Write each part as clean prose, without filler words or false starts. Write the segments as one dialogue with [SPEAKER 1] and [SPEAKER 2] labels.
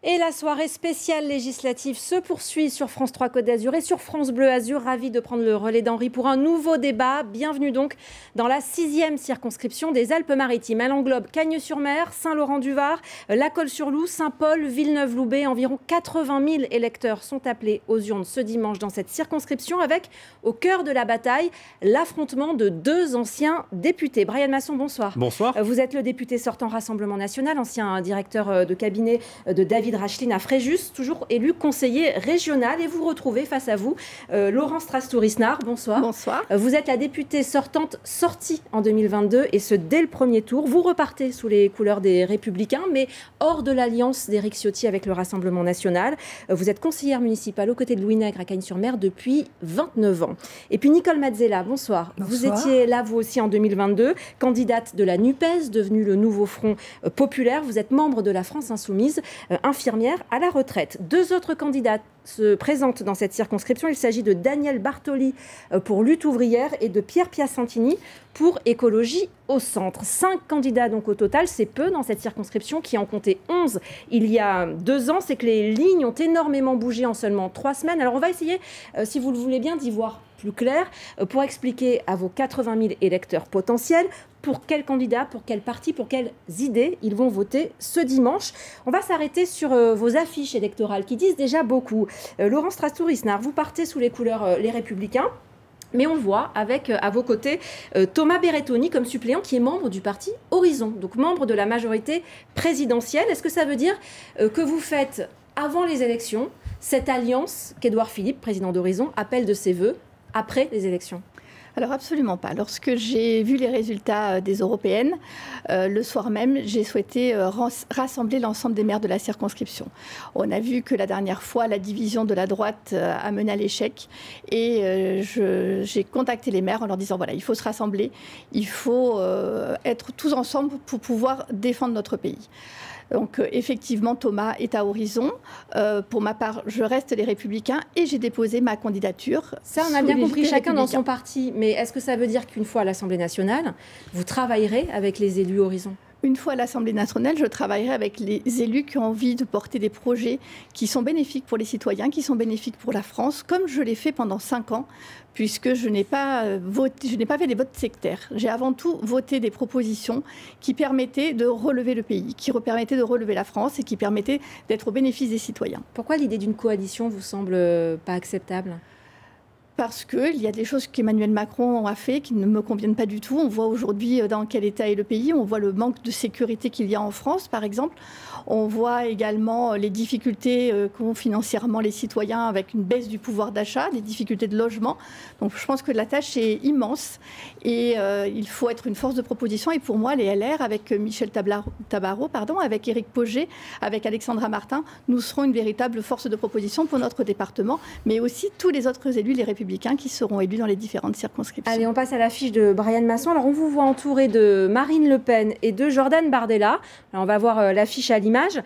[SPEAKER 1] Et la soirée spéciale législative se poursuit sur France 3 Côte d'Azur et sur France Bleu Azur. Ravi de prendre le relais d'Henri pour un nouveau débat. Bienvenue donc dans la 6e circonscription des Alpes-Maritimes. Elle englobe Cagnes-sur-Mer, Saint-Laurent-du-Var, La Colle-sur-Loup, Saint-Paul, Villeneuve-Loubet. Environ 80 000 électeurs sont appelés aux urnes ce dimanche dans cette circonscription avec, au cœur de la bataille, l'affrontement de deux anciens députés. Brian Masson, bonsoir.
[SPEAKER 2] Bonsoir.
[SPEAKER 1] Vous êtes le député sortant Rassemblement National, ancien directeur de cabinet de David Racheline à Fréjus, toujours élu conseiller régional, et vous retrouvez face à vous Laurence Trastour-Isnard. Bonsoir.
[SPEAKER 3] Bonsoir.
[SPEAKER 1] Vous êtes la députée sortante sortie en 2022 et ce dès le premier tour. Vous repartez sous les couleurs des Républicains, mais hors de l'alliance d'Éric Ciotti avec le Rassemblement National. Vous êtes conseillère municipale aux côtés de Louis Nègre à Cagnes-sur-Mer depuis 29 ans. Et puis Nicole Mazzella, bonsoir. Vous étiez là vous aussi en 2022, candidate de la NUPES, devenue le nouveau Front populaire. Vous êtes membre de la France Insoumise, infirmière à la retraite. Deux autres candidats se présentent dans cette circonscription. Il s'agit de Daniel Bartoli pour Lutte ouvrière et de Pierre Piacentini pour Écologie au centre. 5 candidats donc au total, c'est peu dans cette circonscription qui en comptait 11 il y a 2 ans. C'est que les lignes ont énormément bougé en seulement 3 semaines. Alors on va essayer, si vous le voulez bien, d'y voir plus clair pour expliquer à vos 80 000 électeurs potentiels pour quel candidat, pour quel parti, pour quelles idées ils vont voter ce dimanche. On va s'arrêter sur vos affiches électorales qui disent déjà beaucoup. Laurence Trastour-Isnard, vous partez sous les couleurs Les Républicains. Mais on voit avec à vos côtés Thomas Berrettoni comme suppléant qui est membre du parti Horizon, donc membre de la majorité présidentielle. Est-ce que ça veut dire que vous faites avant les élections cette alliance qu'Édouard Philippe, président d'Horizon, appelle de ses voeux après les élections ?
[SPEAKER 3] Alors absolument pas. Lorsque j'ai vu les résultats des européennes, le soir même, j'ai souhaité rassembler l'ensemble des maires de la circonscription. On a vu que la dernière fois, la division de la droite a mené à l'échec. Et j'ai contacté les maires en leur disant, voilà, il faut se rassembler, il faut être tous ensemble pour pouvoir défendre notre pays. Donc effectivement, Thomas est à Horizon. Pour ma part, je reste les Républicains et j'ai déposé ma candidature.
[SPEAKER 1] Ça, on a bien compris, chacun dans son parti. Mais est-ce que ça veut dire qu'une fois à l'Assemblée nationale, vous travaillerez avec les élus Horizon ?
[SPEAKER 3] Une fois à l'Assemblée nationale, je travaillerai avec les élus qui ont envie de porter des projets qui sont bénéfiques pour les citoyens, qui sont bénéfiques pour la France, comme je l'ai fait pendant 5 ans, puisque je n'ai pas fait des votes sectaires. J'ai avant tout voté des propositions qui permettaient de relever le pays, qui permettaient de relever la France et qui permettaient d'être au bénéfice des citoyens.
[SPEAKER 1] Pourquoi l'idée d'une coalition vous semble pas acceptable ?
[SPEAKER 3] Parce qu'il y a des choses qu'Emmanuel Macron a fait qui ne me conviennent pas du tout. On voit aujourd'hui dans quel état est le pays. On voit le manque de sécurité qu'il y a en France, par exemple. On voit également les difficultés qu'ont financièrement les citoyens avec une baisse du pouvoir d'achat, des difficultés de logement. Donc je pense que la tâche est immense et il faut être une force de proposition. Et pour moi, les LR, avec Michel Tabarot, avec Éric Pauget, avec Alexandra Martin, nous serons une véritable force de proposition pour notre département, mais aussi tous les autres élus, les Républicains, qui seront élus dans les différentes circonscriptions.
[SPEAKER 1] Allez, on passe à l'affiche de Brian Masson. Alors, on vous voit entouré de Marine Le Pen et de Jordan Bardella. Alors, on va voir l'affiche à l'image.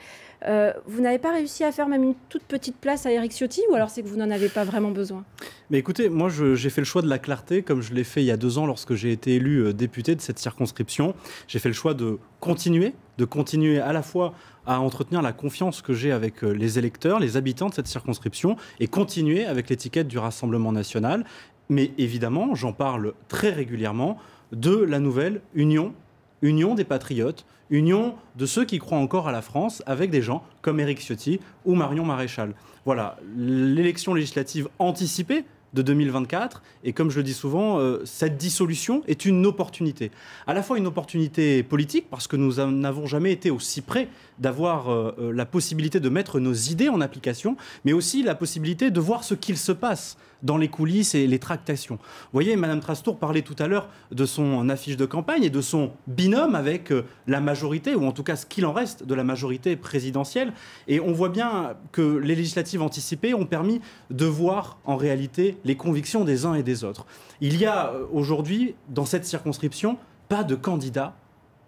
[SPEAKER 1] Vous n'avez pas réussi à faire même une toute petite place à Éric Ciotti, ou alors c'est que vous n'en avez pas vraiment besoin ?
[SPEAKER 2] Mais écoutez, moi j'ai fait le choix de la clarté, comme je l'ai fait il y a 2 ans lorsque j'ai été élu député de cette circonscription. J'ai fait le choix de continuer à la fois à entretenir la confiance que j'ai avec les électeurs, les habitants de cette circonscription, et continuer avec l'étiquette du Rassemblement national. Mais évidemment, j'en parle très régulièrement de la nouvelle union des patriotes, union de ceux qui croient encore à la France, avec des gens comme Éric Ciotti ou Marion Maréchal. Voilà, l'élection législative anticipée de 2024, et comme je le dis souvent, cette dissolution est une opportunité. À la fois une opportunité politique, parce que nous n'avons jamais été aussi près d'avoir la possibilité de mettre nos idées en application, mais aussi la possibilité de voir ce qu'il se passe dans les coulisses et les tractations. Vous voyez, Mme Trastour parlait tout à l'heure de son affiche de campagne et de son binôme avec la majorité, ou en tout cas ce qu'il en reste de la majorité présidentielle. Et on voit bien que les législatives anticipées ont permis de voir en réalité les convictions des uns et des autres. Il y a aujourd'hui, dans cette circonscription, pas de candidat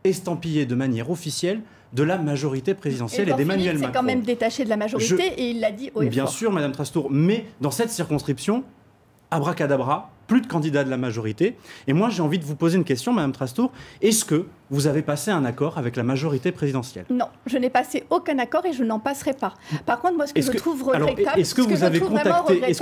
[SPEAKER 2] estampillé de manière officielle de la majorité présidentielle et d'Emmanuel Macron.
[SPEAKER 3] C'est quand même détaché de la majorité et il l'a dit haut et
[SPEAKER 2] bien
[SPEAKER 3] fort.
[SPEAKER 2] sûr, Madame Trastour, mais dans cette circonscription, abracadabra, plus de candidats de la majorité. Et moi, j'ai envie de vous poser une question, Madame Trastour. Est-ce que vous avez passé un accord avec la majorité présidentielle?
[SPEAKER 3] Non, je n'ai passé aucun accord et je n'en passerai pas. Par contre, moi, ce que je trouve regrettable...
[SPEAKER 2] Est-ce que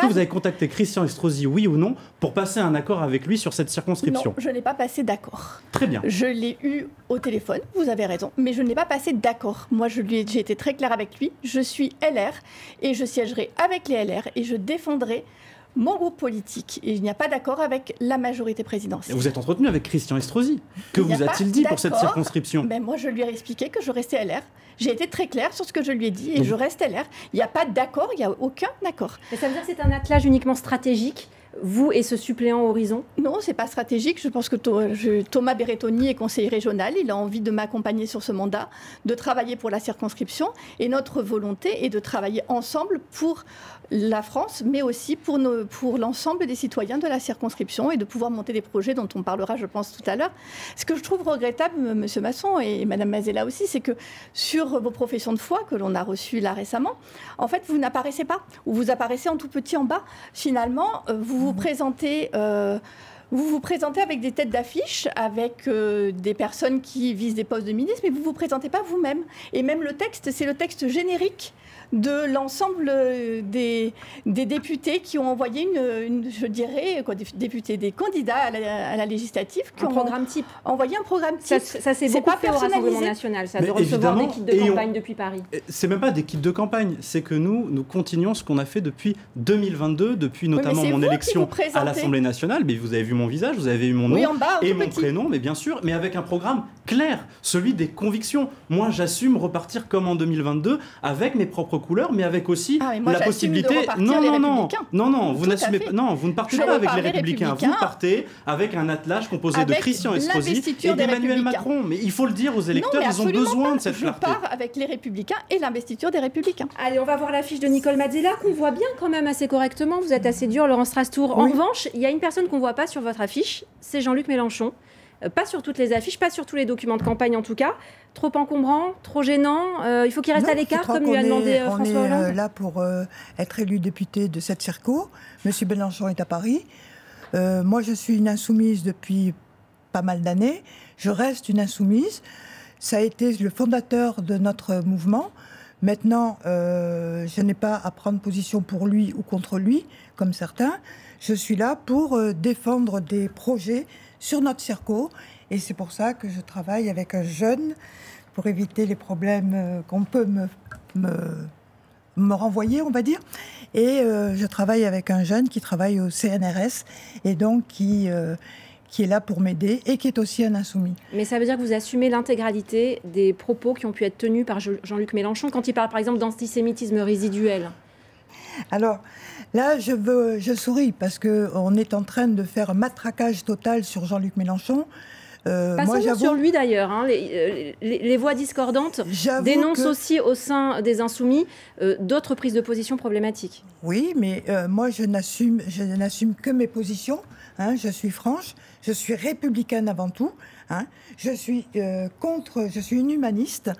[SPEAKER 2] vous avez contacté Christian Estrosi, oui ou non, pour passer un accord avec lui sur cette circonscription?
[SPEAKER 3] Non, je n'ai pas passé d'accord.
[SPEAKER 2] Très bien.
[SPEAKER 3] Je l'ai eu au téléphone, vous avez raison, mais je n'ai pas passé d'accord. Moi, j'ai été très claire avec lui. Je suis LR et je siégerai avec les LR et je défendrai mon groupe politique, et il n'y a pas d'accord avec la majorité présidentielle.
[SPEAKER 2] Vous êtes entretenu avec Christian Estrosi. Que vous a-t-il dit pour cette circonscription?
[SPEAKER 3] Moi, je lui ai expliqué que je restais LR. J'ai été très claire sur ce que je lui ai dit et je reste LR. Il n'y a pas d'accord, il n'y a aucun accord.
[SPEAKER 1] Mais ça veut dire que c'est un attelage uniquement stratégique, vous et ce suppléant Horizon?
[SPEAKER 3] Non, ce n'est pas stratégique. Je pense que Thomas Berrettoni est conseiller régional. Il a envie de m'accompagner sur ce mandat, de travailler pour la circonscription. Et notre volonté est de travailler ensemble pour la France, mais aussi pour l'ensemble des citoyens de la circonscription et de pouvoir monter des projets dont on parlera, je pense, tout à l'heure. Ce que je trouve regrettable, M. Masson et Mme Mazella aussi, c'est que sur vos professions de foi que l'on a reçues là récemment, en fait, vous n'apparaissez pas, ou vous apparaissez en tout petit en bas. Finalement, vous vous présentez avec des têtes d'affiche, avec des personnes qui visent des postes de ministre, mais vous ne vous présentez pas vous-même. Et même le texte, c'est le texte générique de l'ensemble des députés qui ont envoyé des candidats à la législative qui ont
[SPEAKER 1] programme type.
[SPEAKER 3] Envoyé un programme type.
[SPEAKER 1] Ça c'est beaucoup fait au Rassemblement national, ça, de recevoir des kits de campagne depuis Paris.
[SPEAKER 2] C'est même pas des kits de campagne, c'est que nous continuons ce qu'on a fait depuis 2022, depuis notamment mon élection à l'Assemblée nationale. Mais vous avez vu mon visage, vous avez vu mon nom et mon prénom, mais bien sûr, mais avec un programme clair, celui des convictions. Moi, j'assume repartir comme en 2022 avec mes propres couleurs, mais avec aussi la possibilité. Non, vous n'assumez pas. Non, vous ne partez pas avec les Républicains. Vous partez avec un attelage composé de Christian Estrosi et d'Emmanuel Macron. Mais il faut le dire aux électeurs, ils ont besoin de cette clarté.
[SPEAKER 3] Je pars avec les Républicains et l'investiture des Républicains.
[SPEAKER 1] Allez, on va voir l'affiche de Nicole Mazzella qu'on voit bien quand même assez correctement. Vous êtes assez dur, Laurence Trastour. En revanche, il y a une personne qu'on ne voit pas sur votre affiche, c'est Jean-Luc Mélenchon. Pas sur toutes les affiches, pas sur tous les documents de campagne en tout cas. Trop encombrant, trop gênant. Il faut qu'il reste à l'écart, comme lui a demandé François Hollande.
[SPEAKER 4] On est là pour être élu député de cette circo. Monsieur Mélenchon est à Paris. Moi, je suis une insoumise depuis pas mal d'années. Je reste une insoumise. Ça a été le fondateur de notre mouvement. Maintenant, je n'ai pas à prendre position pour lui ou contre lui, comme certains. Je suis là pour défendre des projets sur notre circo, et c'est pour ça que je travaille avec un jeune pour éviter les problèmes qu'on peut me renvoyer, on va dire. Et je travaille avec un jeune qui travaille au CNRS et donc qui est là pour m'aider et qui est aussi un insoumis.
[SPEAKER 1] Mais ça veut dire que vous assumez l'intégralité des propos qui ont pu être tenus par Jean-Luc Mélenchon quand il parle par exemple d'antisémitisme résiduel?
[SPEAKER 4] Alors là, je souris parce qu'on est en train de faire un matraquage total sur Jean-Luc Mélenchon.
[SPEAKER 1] Pas seulement sur lui d'ailleurs, hein. Les voix discordantes dénoncent aussi au sein des Insoumis d'autres prises de position problématiques.
[SPEAKER 4] Oui, mais moi je n'assume que mes positions. Hein, je suis franche, je suis républicaine avant tout. Hein, je suis une humaniste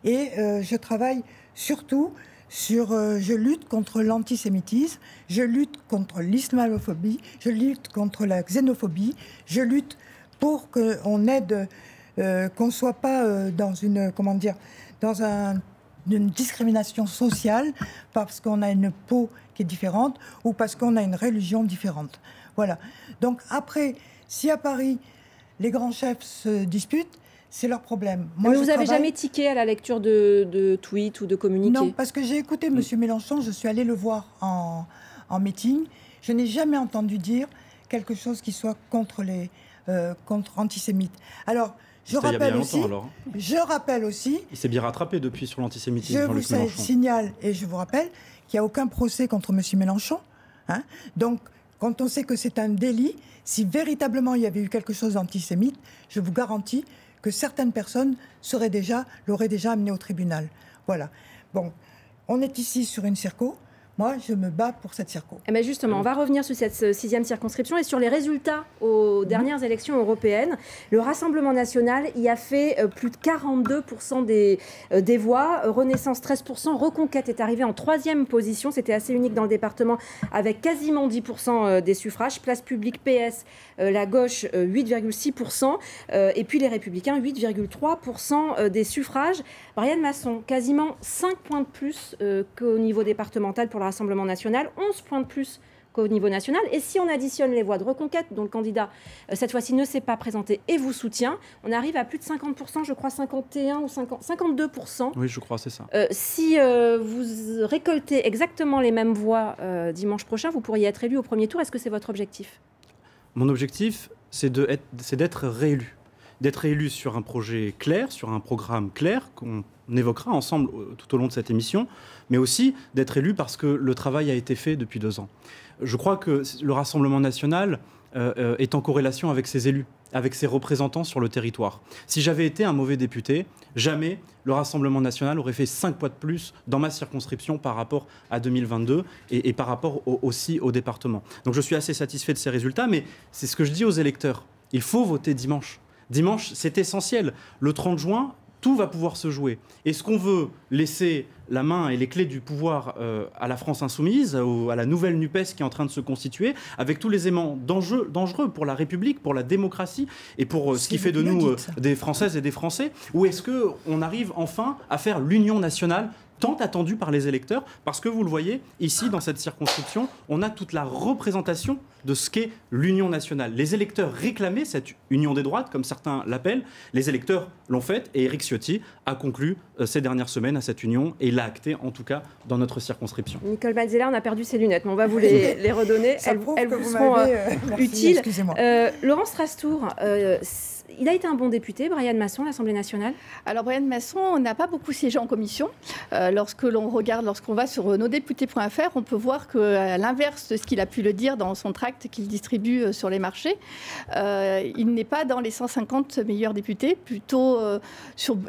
[SPEAKER 4] et je travaille surtout je lutte contre l'antisémitisme, je lutte contre l'islamophobie, je lutte contre la xénophobie, je lutte pour qu'on aide, qu'on ne soit pas dans une discrimination sociale parce qu'on a une peau qui est différente ou parce qu'on a une religion différente. Voilà. Donc après, si à Paris, les grands chefs se disputent, c'est leur problème.
[SPEAKER 1] Moi, mais vous n'avez jamais tiqué à la lecture de tweets ou de communiqués?
[SPEAKER 4] Non, parce que j'ai écouté M. Mélenchon, je suis allée le voir en meeting. Je n'ai jamais entendu dire quelque chose qui soit contre antisémites. Alors, je rappelle aussi...
[SPEAKER 2] Il s'est bien rattrapé depuis sur l'antisémitisme, Jean-Luc
[SPEAKER 4] Mélenchon. Je vous signale et je vous rappelle qu'il n'y a aucun procès contre M. Mélenchon. Hein. Donc, quand on sait que c'est un délit, si véritablement il y avait eu quelque chose d'antisémite, je vous garantis que certaines personnes l'auraient déjà amené au tribunal. Voilà. Bon, on est ici sur une circo. Moi, je me bats pour cette circo.
[SPEAKER 1] Eh bien justement, on va revenir sur cette 6e circonscription et sur les résultats aux dernières élections européennes. Le Rassemblement national y a fait plus de 42% des voix, Renaissance 13%, Reconquête est arrivée en 3e position, c'était assez unique dans le département avec quasiment 10% des suffrages, Place Publique PS, la gauche 8,6% et puis les Républicains 8,3% des suffrages. Brian Masson, quasiment 5 points de plus qu'au niveau départemental pour le Rassemblement national, 11 points de plus qu'au niveau national. Et si on additionne les voix de Reconquête, dont le candidat, cette fois-ci, ne s'est pas présenté et vous soutient, on arrive à plus de 50%, je crois 51 ou 52%.
[SPEAKER 2] Oui, je crois, c'est ça.
[SPEAKER 1] Si vous récoltez exactement les mêmes voix dimanche prochain, vous pourriez être élu au premier tour. Est-ce que c'est votre objectif ?
[SPEAKER 2] Mon objectif, c'est d'être réélu. D'être élu sur un projet clair, sur un programme clair qu'on évoquera ensemble tout au long de cette émission, mais aussi d'être élu parce que le travail a été fait depuis 2 ans. Je crois que le Rassemblement national est en corrélation avec ses élus, avec ses représentants sur le territoire. Si j'avais été un mauvais député, jamais le Rassemblement national aurait fait 5 points de plus dans ma circonscription par rapport à 2022 et par rapport aussi au département. Donc je suis assez satisfait de ces résultats, mais c'est ce que je dis aux électeurs. Il faut voter dimanche. Dimanche, c'est essentiel. Le 30 juin, tout va pouvoir se jouer. Est-ce qu'on veut laisser la main et les clés du pouvoir à la France insoumise, à la nouvelle NUPES qui est en train de se constituer, avec tous les éléments dangereux pour la République, pour la démocratie et pour ce qui fait de nous des Françaises et des Français? Ou est-ce qu'on arrive enfin à faire l'union nationale tant attendue par les électeurs? Parce que vous le voyez, ici, dans cette circonscription, on a toute la représentation de ce qu'est l'union nationale. Les électeurs réclamaient cette union des droites, comme certains l'appellent. Les électeurs l'ont faite et Éric Ciotti a conclu ces dernières semaines à cette union et l'a acté, en tout cas, dans notre circonscription.
[SPEAKER 1] Nicole Mazzella, on a perdu ses lunettes, mais on va vous les redonner. Elles vous seront utiles. Laurence Rastour, il a été un bon député, Brian Masson, à l'Assemblée nationale?
[SPEAKER 3] Alors, Brian Masson n'a pas beaucoup siégé en commission. Lorsqu'on va sur nosdéputés.fr, on peut voir qu'à l'inverse de ce qu'il a pu le dire dans son tract qu'il distribue sur les marchés, il n'est pas dans les 150 meilleurs députés, plutôt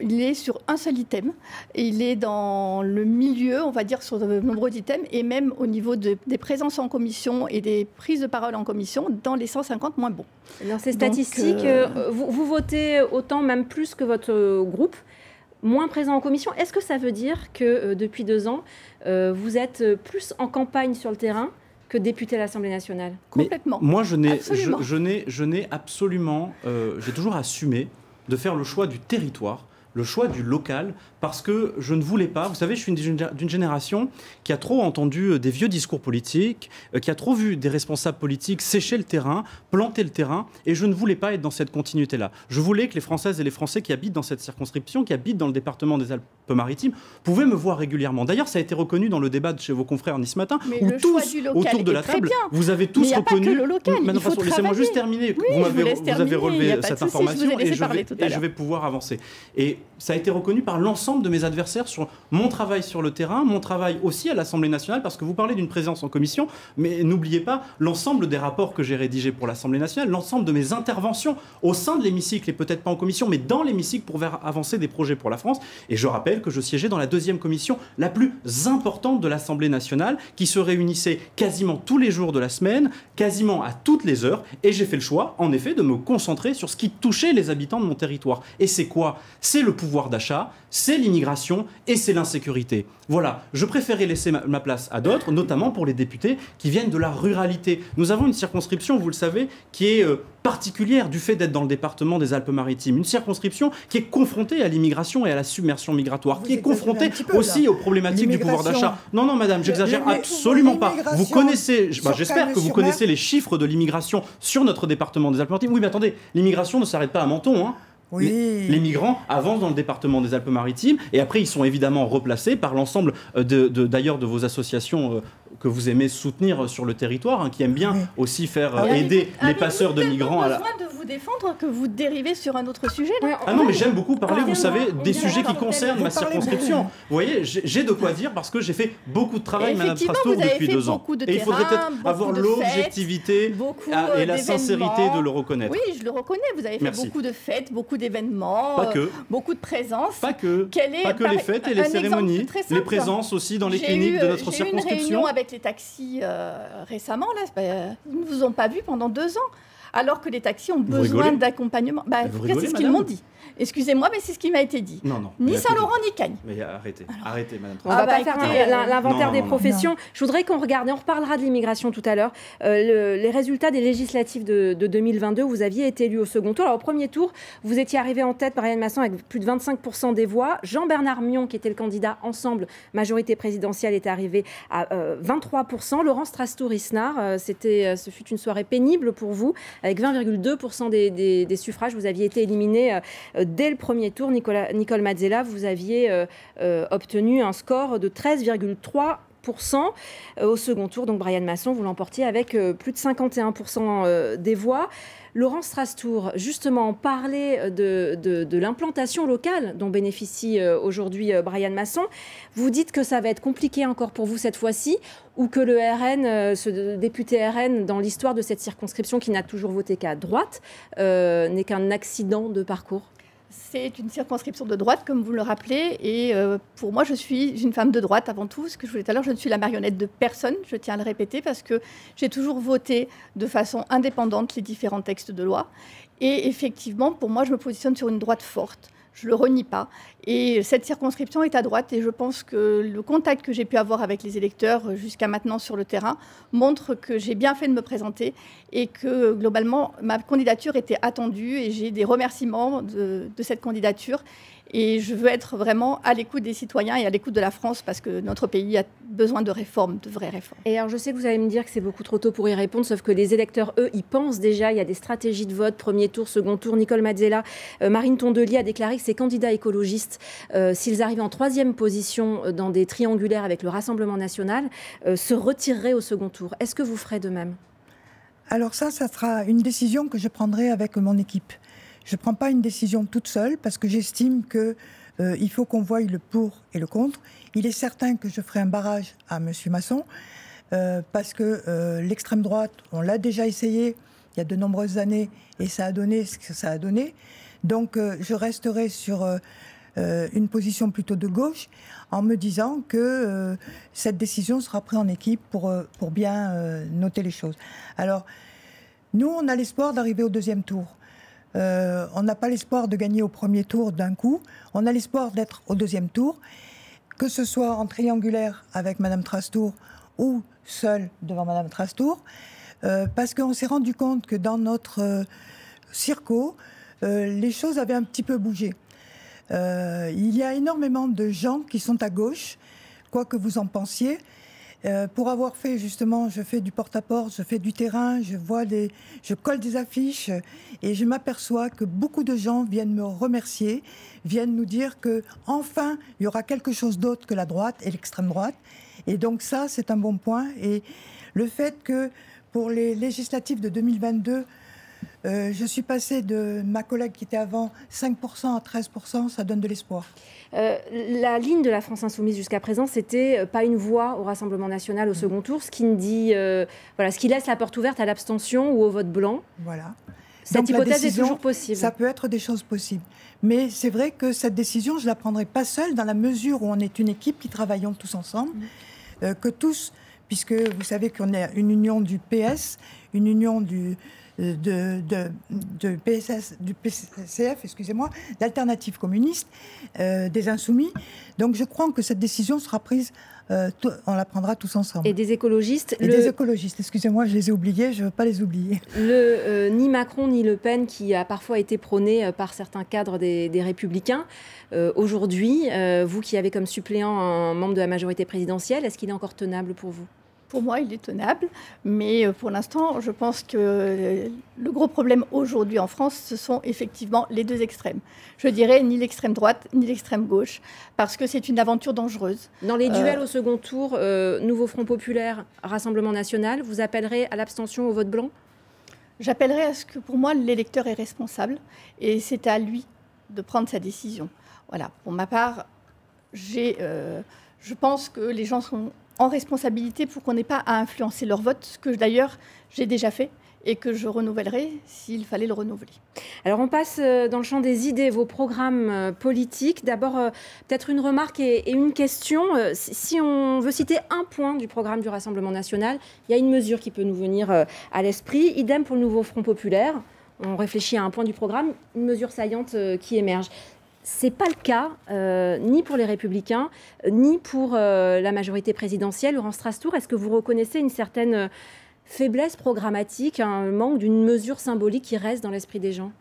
[SPEAKER 3] il est sur un seul item. Et il est dans le milieu, on va dire, sur de nombreux items, et même au niveau des présences en commission et des prises de parole en commission, dans les 150 moins bons.
[SPEAKER 1] Dans ces statistiques, vous votez autant, même plus que votre groupe, moins présent en commission. Est-ce que ça veut dire que depuis 2 ans, vous êtes plus en campagne sur le terrain que député à l'Assemblée nationale?
[SPEAKER 3] Complètement.
[SPEAKER 2] Mais moi, je n'ai absolument, j'ai toujours assumé de faire le choix du territoire, le choix du local, parce que je ne voulais pas... Vous savez, je suis d'une génération qui a trop entendu des vieux discours politiques, qui a trop vu des responsables politiques sécher le terrain, planter le terrain, et je ne voulais pas être dans cette continuité-là. Je voulais que les Françaises et les Français qui habitent dans cette circonscription, qui habitent dans le département des Alpes-Maritimes, pouvaient me voir régulièrement. D'ailleurs, ça a été reconnu dans le débat de chez vos confrères Nice Matin, où tous, autour de la table, vous avez tous reconnu... Laissez-moi juste terminer.
[SPEAKER 3] Oui,
[SPEAKER 2] vous avez relevé cette information et je vais pouvoir avancer. Et ça a été reconnu par l'ensemble de mes adversaires sur mon travail sur le terrain, mon travail aussi à l'Assemblée nationale, parce que vous parlez d'une présence en commission, mais n'oubliez pas l'ensemble des rapports que j'ai rédigés pour l'Assemblée nationale, l'ensemble de mes interventions au sein de l'hémicycle, et peut-être pas en commission, mais dans l'hémicycle pour faire avancer des projets pour la France. Et je rappelle que je siégeais dans la 2e commission la plus importante de l'Assemblée nationale, qui se réunissait quasiment tous les jours de la semaine, quasiment à toutes les heures, et j'ai fait le choix, en effet, de me concentrer sur ce qui touchait les habitants de mon territoire. Et c'est quoi? C'est le pouvoir d'achat, c'est l'immigration et c'est l'insécurité. Voilà, je préférais laisser ma place à d'autres, notamment pour les députés qui viennent de la ruralité. Nous avons une circonscription, vous le savez, qui est particulière du fait d'être dans le département des Alpes-Maritimes. Une circonscription qui est confrontée à l'immigration et à la submersion migratoire, qui est confrontée aussi aux problématiques du pouvoir d'achat. Non, non, madame, j'exagère absolument pas. Vous connaissez, j'espère que vous connaissez les chiffres de l'immigration sur notre département des Alpes-Maritimes. Oui, mais attendez, l'immigration ne s'arrête pas à Menton, hein.
[SPEAKER 4] Oui.
[SPEAKER 2] Les migrants avancent dans le département des Alpes-Maritimes et après ils sont évidemment replacés par l'ensemble d'ailleurs de vos associations que vous aimez soutenir sur le territoire, hein, qui aiment bien aussi faire aider les passeurs de migrants à la...
[SPEAKER 3] vous défendre que vous dérivez sur un autre sujet. Là.
[SPEAKER 2] Ah non, mais j'aime beaucoup parler, vous savez, des sujets qui concernent ma circonscription. Vous voyez, j'ai de quoi dire parce que j'ai fait beaucoup de travail, Madame Trastour, depuis 2 ans. Et il faudrait peut-être avoir l'objectivité et la sincérité de le reconnaître.
[SPEAKER 3] Oui, je le reconnais. Vous avez fait beaucoup de fêtes, beaucoup d'événements, beaucoup de présences.
[SPEAKER 2] Pas que les fêtes et les cérémonies, les présences aussi dans les cliniques de notre circonscription.
[SPEAKER 3] J'ai eu une réunion avec les taxis récemment. Ils ne vous ont pas vu pendant 2 ans. Alors que les taxis ont besoin d'accompagnement. C'est ce qu'ils m'ont dit. Excusez-moi, mais c'est ce qui m'a été dit.
[SPEAKER 2] Non.
[SPEAKER 3] Ni Saint-Laurent, ni Cagnes.
[SPEAKER 2] Mais arrêtez, Madame
[SPEAKER 1] On ne va pas faire l'inventaire des professions. Non. Je voudrais qu'on regarde, et on reparlera de l'immigration tout à l'heure, les résultats des législatives de 2022. Vous aviez été élu au second tour. Alors, au premier tour, vous étiez arrivé en tête, Bryan Masson, avec plus de 25% des voix. Jean-Bernard Mion, qui était le candidat Ensemble, majorité présidentielle, était arrivé à 23%. Laurence Trastour-Isnard, ce fut une soirée pénible pour vous. Avec 20,2% des suffrages, vous aviez été éliminé dès le premier tour. Nicole Mazzella, vous aviez obtenu un score de 13,3%. Au second tour, donc Bryan Masson, vous l'emportiez avec plus de 51% des voix. Laurence Trastour, justement, parlait de l'implantation locale dont bénéficie aujourd'hui Bryan Masson. Vous dites que ça va être compliqué encore pour vous cette fois-ci, ou que le RN, ce député RN, dans l'histoire de cette circonscription qui n'a toujours voté qu'à droite, n'est qu'un accident de parcours?
[SPEAKER 3] C'est une circonscription de droite, comme vous le rappelez, et pour moi, je suis une femme de droite avant tout. Ce que je voulais tout à l'heure, je ne suis la marionnette de personne, je tiens à le répéter, parce que j'ai toujours voté de façon indépendante les différents textes de loi. Et effectivement, pour moi, je me positionne sur une droite forte. Je ne le renie pas. Et cette circonscription est à droite et je pense que le contact que j'ai pu avoir avec les électeurs jusqu'à maintenant sur le terrain montre que j'ai bien fait de me présenter et que globalement, ma candidature était attendue et j'ai des remerciements de cette candidature. Et je veux être vraiment à l'écoute des citoyens et à l'écoute de la France parce que notre pays a besoin de réformes, de vraies réformes.
[SPEAKER 1] Et alors je sais que vous allez me dire que c'est beaucoup trop tôt pour y répondre, sauf que les électeurs, eux, y pensent déjà. Il y a des stratégies de vote, premier tour, second tour. Nicole Mazzella, Marine Tondelier a déclaré que ces candidats écologistes, s'ils arrivent en 3e position dans des triangulaires avec le Rassemblement national, se retireraient au second tour. Est-ce que vous ferez de même?
[SPEAKER 4] Alors ça sera une décision que je prendrai avec mon équipe. Je ne prends pas une décision toute seule parce que j'estime qu'il faut qu'on voie le pour et le contre. Il est certain que je ferai un barrage à M. Masson parce que l'extrême droite, on l'a déjà essayé il y a de nombreuses années et ça a donné ce que ça a donné. Donc je resterai sur une position plutôt de gauche en me disant que cette décision sera prise en équipe pour bien noter les choses. Alors, nous, on a l'espoir d'arriver au 2e tour. On n'a pas l'espoir de gagner au premier tour d'un coup. On a l'espoir d'être au 2e tour, que ce soit en triangulaire avec Madame Trastour ou seule devant Madame Trastour, parce qu'on s'est rendu compte que dans notre circo, les choses avaient un petit peu bougé. Il y a énormément de gens qui sont à gauche, quoi que vous en pensiez. Pour avoir fait justement, je fais du porte-à-porte, je fais du terrain, je colle des affiches et je m'aperçois que beaucoup de gens viennent me remercier, viennent nous dire que enfin il y aura quelque chose d'autre que la droite et l'extrême droite. Et donc ça, c'est un bon point. Et le fait que pour les législatives de 2022, je suis passée de ma collègue qui était avant 5% à 13%, ça donne de l'espoir.
[SPEAKER 1] La ligne de la France Insoumise jusqu'à présent, c'était pas une voix au Rassemblement national au second tour, ce qui laisse la porte ouverte à l'abstention ou au vote blanc.
[SPEAKER 4] Voilà.
[SPEAKER 1] Cette
[SPEAKER 4] donc,
[SPEAKER 1] hypothèse est toujours possible.
[SPEAKER 4] Ça peut être des choses possibles. Mais c'est vrai que cette décision, je ne la prendrai pas seule dans la mesure où on est une équipe qui travaillons tous ensemble, que tous, puisque vous savez qu'on est une union du PS, une union du PCF, excusez-moi, d'Alternative communiste, des Insoumis. Donc je crois que cette décision sera prise, on la prendra tous ensemble.
[SPEAKER 1] Et des écologistes.
[SPEAKER 4] Des écologistes, excusez-moi, je les ai oubliés, je ne veux pas les oublier.
[SPEAKER 1] Ni Macron ni Le Pen, qui a parfois été prôné par certains cadres des Républicains, aujourd'hui, vous qui avez comme suppléant un membre de la majorité présidentielle, est-ce qu'il est encore tenable pour vous ?
[SPEAKER 3] Pour moi, il est tenable, mais pour l'instant, je pense que le gros problème aujourd'hui en France, ce sont effectivement les deux extrêmes. Je dirais ni l'extrême droite, ni l'extrême gauche, parce que c'est une aventure dangereuse.
[SPEAKER 1] Dans les duels au second tour, Nouveau Front Populaire, Rassemblement National, vous appellerez à l'abstention au vote blanc ?
[SPEAKER 3] J'appellerais à ce que, pour moi, l'électeur est responsable et c'est à lui de prendre sa décision. Voilà. Pour ma part, je pense que les gens sont en responsabilité pour qu'on n'ait pas à influencer leur vote, ce que d'ailleurs j'ai déjà fait et que je renouvellerai s'il fallait le renouveler.
[SPEAKER 1] Alors on passe dans le champ des idées, vos programmes politiques. D'abord, peut-être une remarque et une question. Si on veut citer un point du programme du Rassemblement national, il y a une mesure qui peut nous venir à l'esprit. Idem pour le nouveau Front populaire. On réfléchit à un point du programme, une mesure saillante qui émerge. Ce n'est pas le cas, ni pour les Républicains, ni pour la majorité présidentielle. Laurent Strastour, est-ce que vous reconnaissez une certaine faiblesse programmatique, un manque d'une mesure symbolique qui reste dans l'esprit des gens?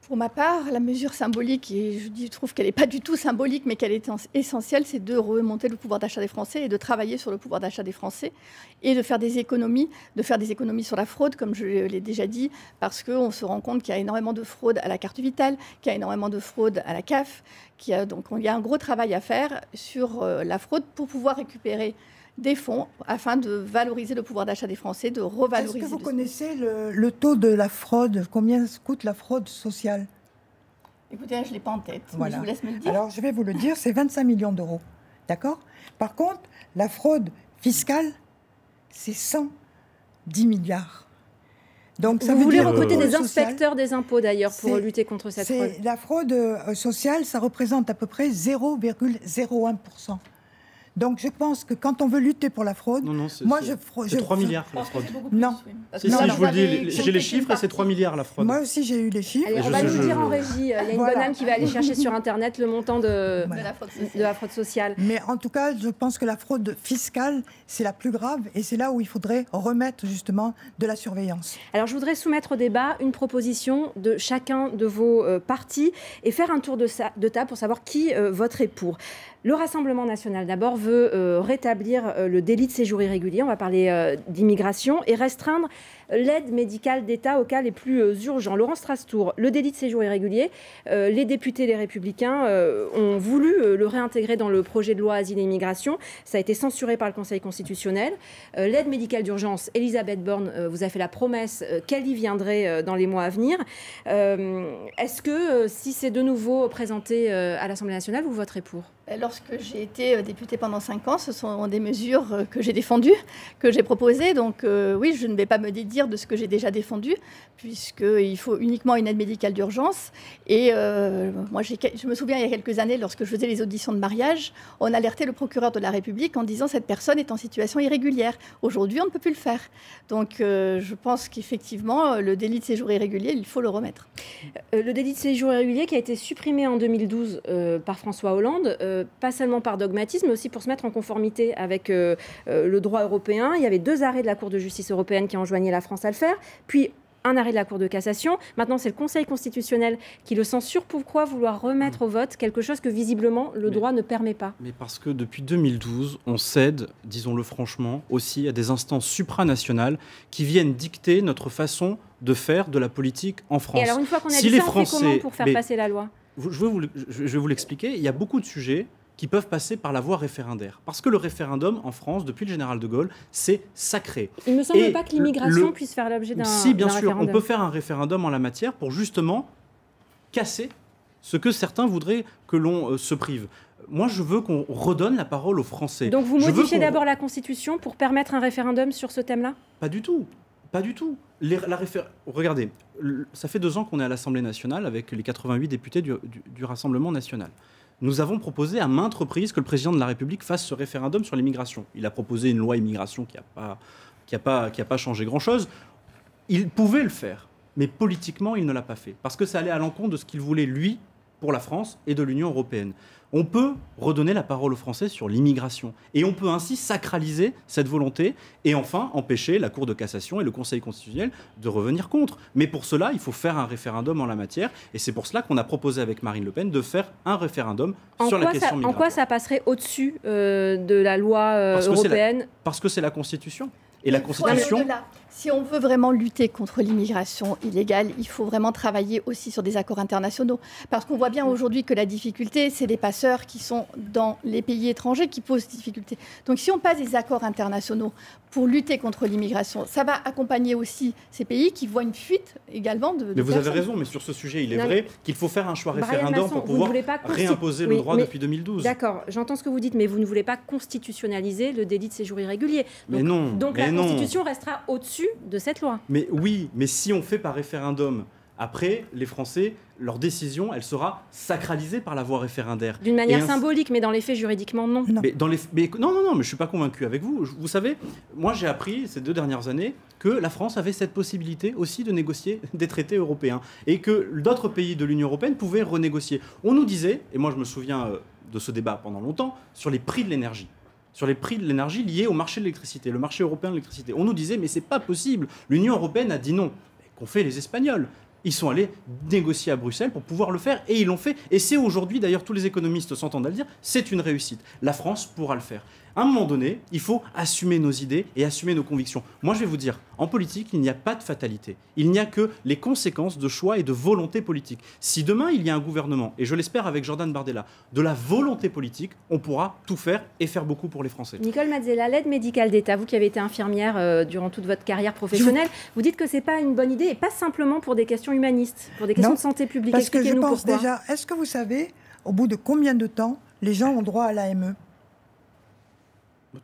[SPEAKER 3] Pour ma part, la mesure symbolique, et je trouve qu'elle n'est pas du tout symbolique, mais qu'elle est essentielle, c'est de remonter le pouvoir d'achat des Français et de travailler sur le pouvoir d'achat des Français et de faire des économies sur la fraude, comme je l'ai déjà dit, parce qu'on se rend compte qu'il y a énormément de fraude à la carte vitale, qu'il y a énormément de fraude à la CAF, donc il y a un gros travail à faire sur la fraude pour pouvoir récupérer des fonds afin de valoriser le pouvoir d'achat des Français, de revaloriser.
[SPEAKER 4] Est-ce que vous connaissez le taux de la fraude? Combien coûte la fraude sociale?
[SPEAKER 3] Écoutez, je ne l'ai pas en tête,
[SPEAKER 4] voilà.
[SPEAKER 3] Mais je vous laisse me le dire.
[SPEAKER 4] Alors, je vais vous le dire, c'est 25 millions d'euros. D'accord? Par contre, la fraude fiscale, c'est 110 milliards.
[SPEAKER 1] Donc, ça vous voulez recruter des inspecteurs des impôts, d'ailleurs, pour lutter contre cette fraude?
[SPEAKER 4] La fraude sociale, ça représente à peu près 0,01%. Donc je pense que quand on veut lutter pour la fraude,
[SPEAKER 2] c'est 3 milliards la fraude.
[SPEAKER 4] Non.
[SPEAKER 2] Si, je vous le dis, j'ai les chiffres et c'est 3 milliards la fraude.
[SPEAKER 4] Moi aussi j'ai eu les chiffres.
[SPEAKER 1] Allez, on va nous dire en régie, il y a une bonne âme qui va aller chercher sur Internet le montant de la fraude sociale.
[SPEAKER 4] Mais en tout cas, je pense que la fraude fiscale, c'est la plus grave et c'est là où il faudrait remettre justement de la surveillance.
[SPEAKER 1] Alors je voudrais soumettre au débat une proposition de chacun de vos partis et faire un tour de table pour savoir qui voterait pour. Le Rassemblement national, d'abord, veut rétablir le délit de séjour irrégulier, on va parler d'immigration, et restreindre l'aide médicale d'État aux cas les plus urgents. Laurent Strastour, le délit de séjour irrégulier, les députés Les Républicains ont voulu le réintégrer dans le projet de loi Asile et Immigration. Ça a été censuré par le Conseil constitutionnel. L'aide médicale d'urgence, Elisabeth Borne vous a fait la promesse qu'elle y viendrait dans les mois à venir. Est-ce que, si c'est de nouveau présenté à l'Assemblée nationale, vous voterez pour ?
[SPEAKER 3] Lorsque j'ai été députée pendant 5 ans, ce sont des mesures que j'ai défendues, que j'ai proposées. Donc oui, je ne vais pas me dédire de ce que j'ai déjà défendu, puisqu'il faut uniquement une aide médicale d'urgence. Et moi, je me souviens, il y a quelques années, lorsque je faisais les auditions de mariage, on alertait le procureur de la République en disant « cette personne est en situation irrégulière ». Aujourd'hui, on ne peut plus le faire. Donc je pense qu'effectivement, le délit de séjour irrégulier, il faut le remettre.
[SPEAKER 1] Le délit de séjour irrégulier qui a été supprimé en 2012 par François Hollande, pas seulement par dogmatisme, mais aussi pour se mettre en conformité avec le droit européen. Il y avait 2 arrêts de la Cour de justice européenne qui enjoignaient la France à le faire, puis un arrêt de la Cour de cassation. Maintenant, c'est le Conseil constitutionnel qui le censure. Pourquoi vouloir remettre au vote quelque chose que visiblement le droit ne permet pas?
[SPEAKER 2] Mais parce que depuis 2012, on cède, disons-le franchement, aussi à des instances supranationales qui viennent dicter notre façon de faire de la politique en France.
[SPEAKER 1] Et alors, une fois qu'on a dit ça, on fait comment pour faire passer la loi?
[SPEAKER 2] Je vais vous l'expliquer. Il y a beaucoup de sujets qui peuvent passer par la voie référendaire. Parce que le référendum, en France, depuis le général de Gaulle, c'est sacré.
[SPEAKER 1] Il ne me semble pas que l'immigration puisse faire l'objet d'un référendum.
[SPEAKER 2] Si, bien sûr, on peut faire un référendum en la matière pour justement casser ce que certains voudraient que l'on se prive. Moi, je veux qu'on redonne la parole aux Français.
[SPEAKER 1] Donc vous modifiez d'abord la Constitution pour permettre un référendum sur ce thème-là?
[SPEAKER 2] Pas du tout. Pas du tout. Regardez, ça fait 2 ans qu'on est à l'Assemblée nationale avec les 88 députés du Rassemblement national. Nous avons proposé à maintes reprises que le président de la République fasse ce référendum sur l'immigration. Il a proposé une loi immigration qui n'a pas changé grand-chose. Il pouvait le faire, mais politiquement, il ne l'a pas fait. Parce que ça allait à l'encontre de ce qu'il voulait, lui, pour la France et de l'Union européenne. On peut redonner la parole aux Français sur l'immigration. Et on peut ainsi sacraliser cette volonté et enfin empêcher la Cour de cassation et le Conseil constitutionnel de revenir contre. Mais pour cela, il faut faire un référendum en la matière. Et c'est pour cela qu'on a proposé avec Marine Le Pen de faire un référendum sur la question migratoire.
[SPEAKER 1] En quoi ça passerait au-dessus de la loi européenne?
[SPEAKER 2] Parce que c'est la Constitution. Et la Constitution...
[SPEAKER 3] Si on veut vraiment lutter contre l'immigration illégale, il faut vraiment travailler aussi sur des accords internationaux. Parce qu'on voit bien aujourd'hui que la difficulté, c'est les passeurs qui sont dans les pays étrangers qui posent difficulté. Donc si on passe des accords internationaux pour lutter contre l'immigration, ça va accompagner aussi ces pays qui voient une fuite également de
[SPEAKER 2] Mais vous
[SPEAKER 3] personnes.
[SPEAKER 2] avez raison, mais sur ce sujet, il est vrai qu'il faut faire un choix référendum
[SPEAKER 1] Masson,
[SPEAKER 2] pour pouvoir réimposer le droit depuis 2012.
[SPEAKER 1] D'accord, j'entends ce que vous dites, mais vous ne voulez pas constitutionnaliser le délit de séjour irrégulier. Donc la Constitution restera au-dessus de cette loi.
[SPEAKER 2] Mais oui, mais si on fait par référendum, après, les Français, leur décision, elle sera sacralisée par la voie référendaire.
[SPEAKER 1] D'une manière symbolique, mais dans les faits, juridiquement, non.
[SPEAKER 2] Non, mais mais je ne suis pas convaincu avec vous. Vous savez, moi, j'ai appris ces 2 dernières années que la France avait cette possibilité aussi de négocier des traités européens et que d'autres pays de l'Union européenne pouvaient renégocier. On nous disait, et moi je me souviens de ce débat pendant longtemps, sur les prix de l'énergie. Sur les prix de l'énergie liés au marché de l'électricité, le marché européen de l'électricité. On nous disait, mais c'est pas possible. L'Union européenne a dit non. Qu'ont fait les Espagnols ? Ils sont allés négocier à Bruxelles pour pouvoir le faire et ils l'ont fait. Et c'est aujourd'hui, d'ailleurs, tous les économistes s'entendent à le dire, c'est une réussite. La France pourra le faire. À un moment donné, il faut assumer nos idées et assumer nos convictions. Moi, je vais vous dire, en politique, il n'y a pas de fatalité. Il n'y a que les conséquences de choix et de volonté politique. Si demain, il y a un gouvernement, et je l'espère avec Jordan Bardella, de la volonté politique, on pourra tout faire et faire beaucoup pour les Français.
[SPEAKER 1] Nicole Mazzella, l'aide médicale d'État, vous qui avez été infirmière durant toute votre carrière professionnelle, vous dites que ce n'est pas une bonne idée, et pas simplement pour des questions humanistes, pour des questions de santé publique.
[SPEAKER 4] Parce que je pense
[SPEAKER 1] pourquoi.
[SPEAKER 4] déjà, est-ce que vous savez, au bout de combien de temps les gens ont droit à l'AME ?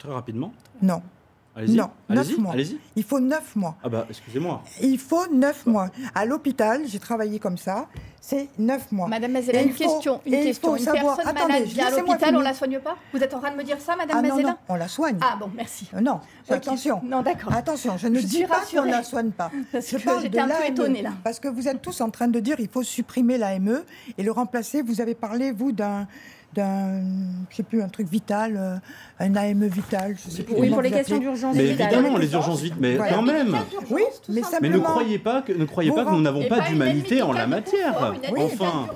[SPEAKER 2] Très rapidement.
[SPEAKER 4] Non.
[SPEAKER 2] Allez-y.
[SPEAKER 4] Non, 9 mois.
[SPEAKER 2] Allez-y.
[SPEAKER 4] Il faut 9 mois.
[SPEAKER 2] Ah bah, excusez-moi.
[SPEAKER 4] Il faut 9 mois. À l'hôpital, j'ai travaillé comme ça, c'est 9 mois.
[SPEAKER 3] Madame Mazzella, une question. Une personne malade vient à l'hôpital, on ne la soigne pas ? Vous êtes en train de me dire ça, Madame Mazzella ?
[SPEAKER 4] Non, on la soigne.
[SPEAKER 3] Ah bon, merci.
[SPEAKER 4] Non, attention.
[SPEAKER 3] Non, d'accord.
[SPEAKER 4] Attention, je ne dis pas qu'on ne la soigne pas.
[SPEAKER 3] Je parle j'étais un peu étonnée, là.
[SPEAKER 4] Parce que vous êtes tous en train de dire qu'il faut supprimer l'AME et le remplacer. Vous avez parlé, vous, d'un je sais plus, un truc vital, un AME vital, je sais plus.
[SPEAKER 1] Oui, pour les questions d'urgence.
[SPEAKER 2] Mais évidemment, les urgences vite, mais quand même.
[SPEAKER 4] Oui, mais simplement.
[SPEAKER 2] Mais ne croyez pas que nous n'avons pas d'humanité en la matière.
[SPEAKER 3] Enfin.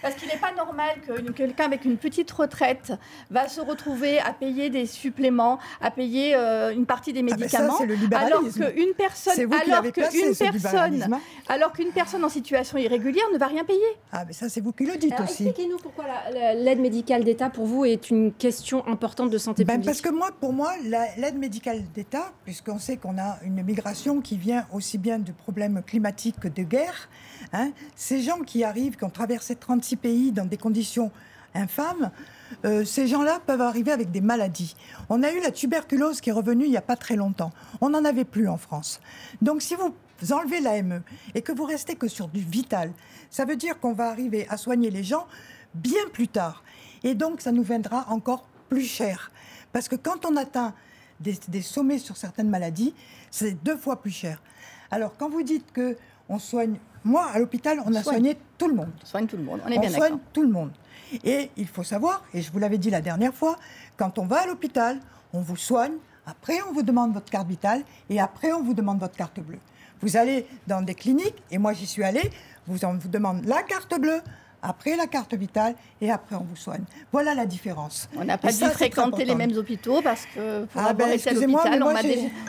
[SPEAKER 3] Parce qu'il n'est pas normal que quelqu'un avec une petite retraite va se retrouver à payer des suppléments, à payer une partie des médicaments,
[SPEAKER 4] ça, c'est le libéralisme.
[SPEAKER 3] alors qu'une personne en situation irrégulière ne va rien payer.
[SPEAKER 4] Ah, mais ça, c'est vous qui le dites aussi.
[SPEAKER 1] Expliquez-nous pourquoi l'aide médicale d'État, pour vous, est une question importante de santé publique.
[SPEAKER 4] Parce que pour moi, l'aide médicale d'État, puisqu'on sait qu'on a une migration qui vient aussi bien de problèmes climatiques que de guerre, ces gens qui arrivent, qui ont traversé 36 pays dans des conditions infâmes, ces gens-là peuvent arriver avec des maladies. On a eu la tuberculose qui est revenue il n'y a pas très longtemps. On n'en avait plus en France. Donc si vous enlevez l'AME et que vous restez que sur du vital, ça veut dire qu'on va arriver à soigner les gens bien plus tard. Et donc ça nous viendra encore plus cher. Parce que quand on atteint des sommets sur certaines maladies, c'est 2 fois plus cher. Alors quand vous dites qu'on soigne... Moi, à l'hôpital, on a soigné tout le monde.
[SPEAKER 3] On soigne tout le monde, on est bien d'accord.
[SPEAKER 4] On soigne tout le monde. Et il faut savoir, et je vous l'avais dit la dernière fois, quand on va à l'hôpital, on vous soigne, après on vous demande votre carte vitale, et après on vous demande votre carte bleue. Vous allez dans des cliniques, et moi j'y suis allée, on vous demande la carte bleue, après la carte vitale, et après on vous soigne. Voilà la différence.
[SPEAKER 3] On n'a pas dû fréquenter les mêmes hôpitaux, parce que pour avoir été à l'hôpital,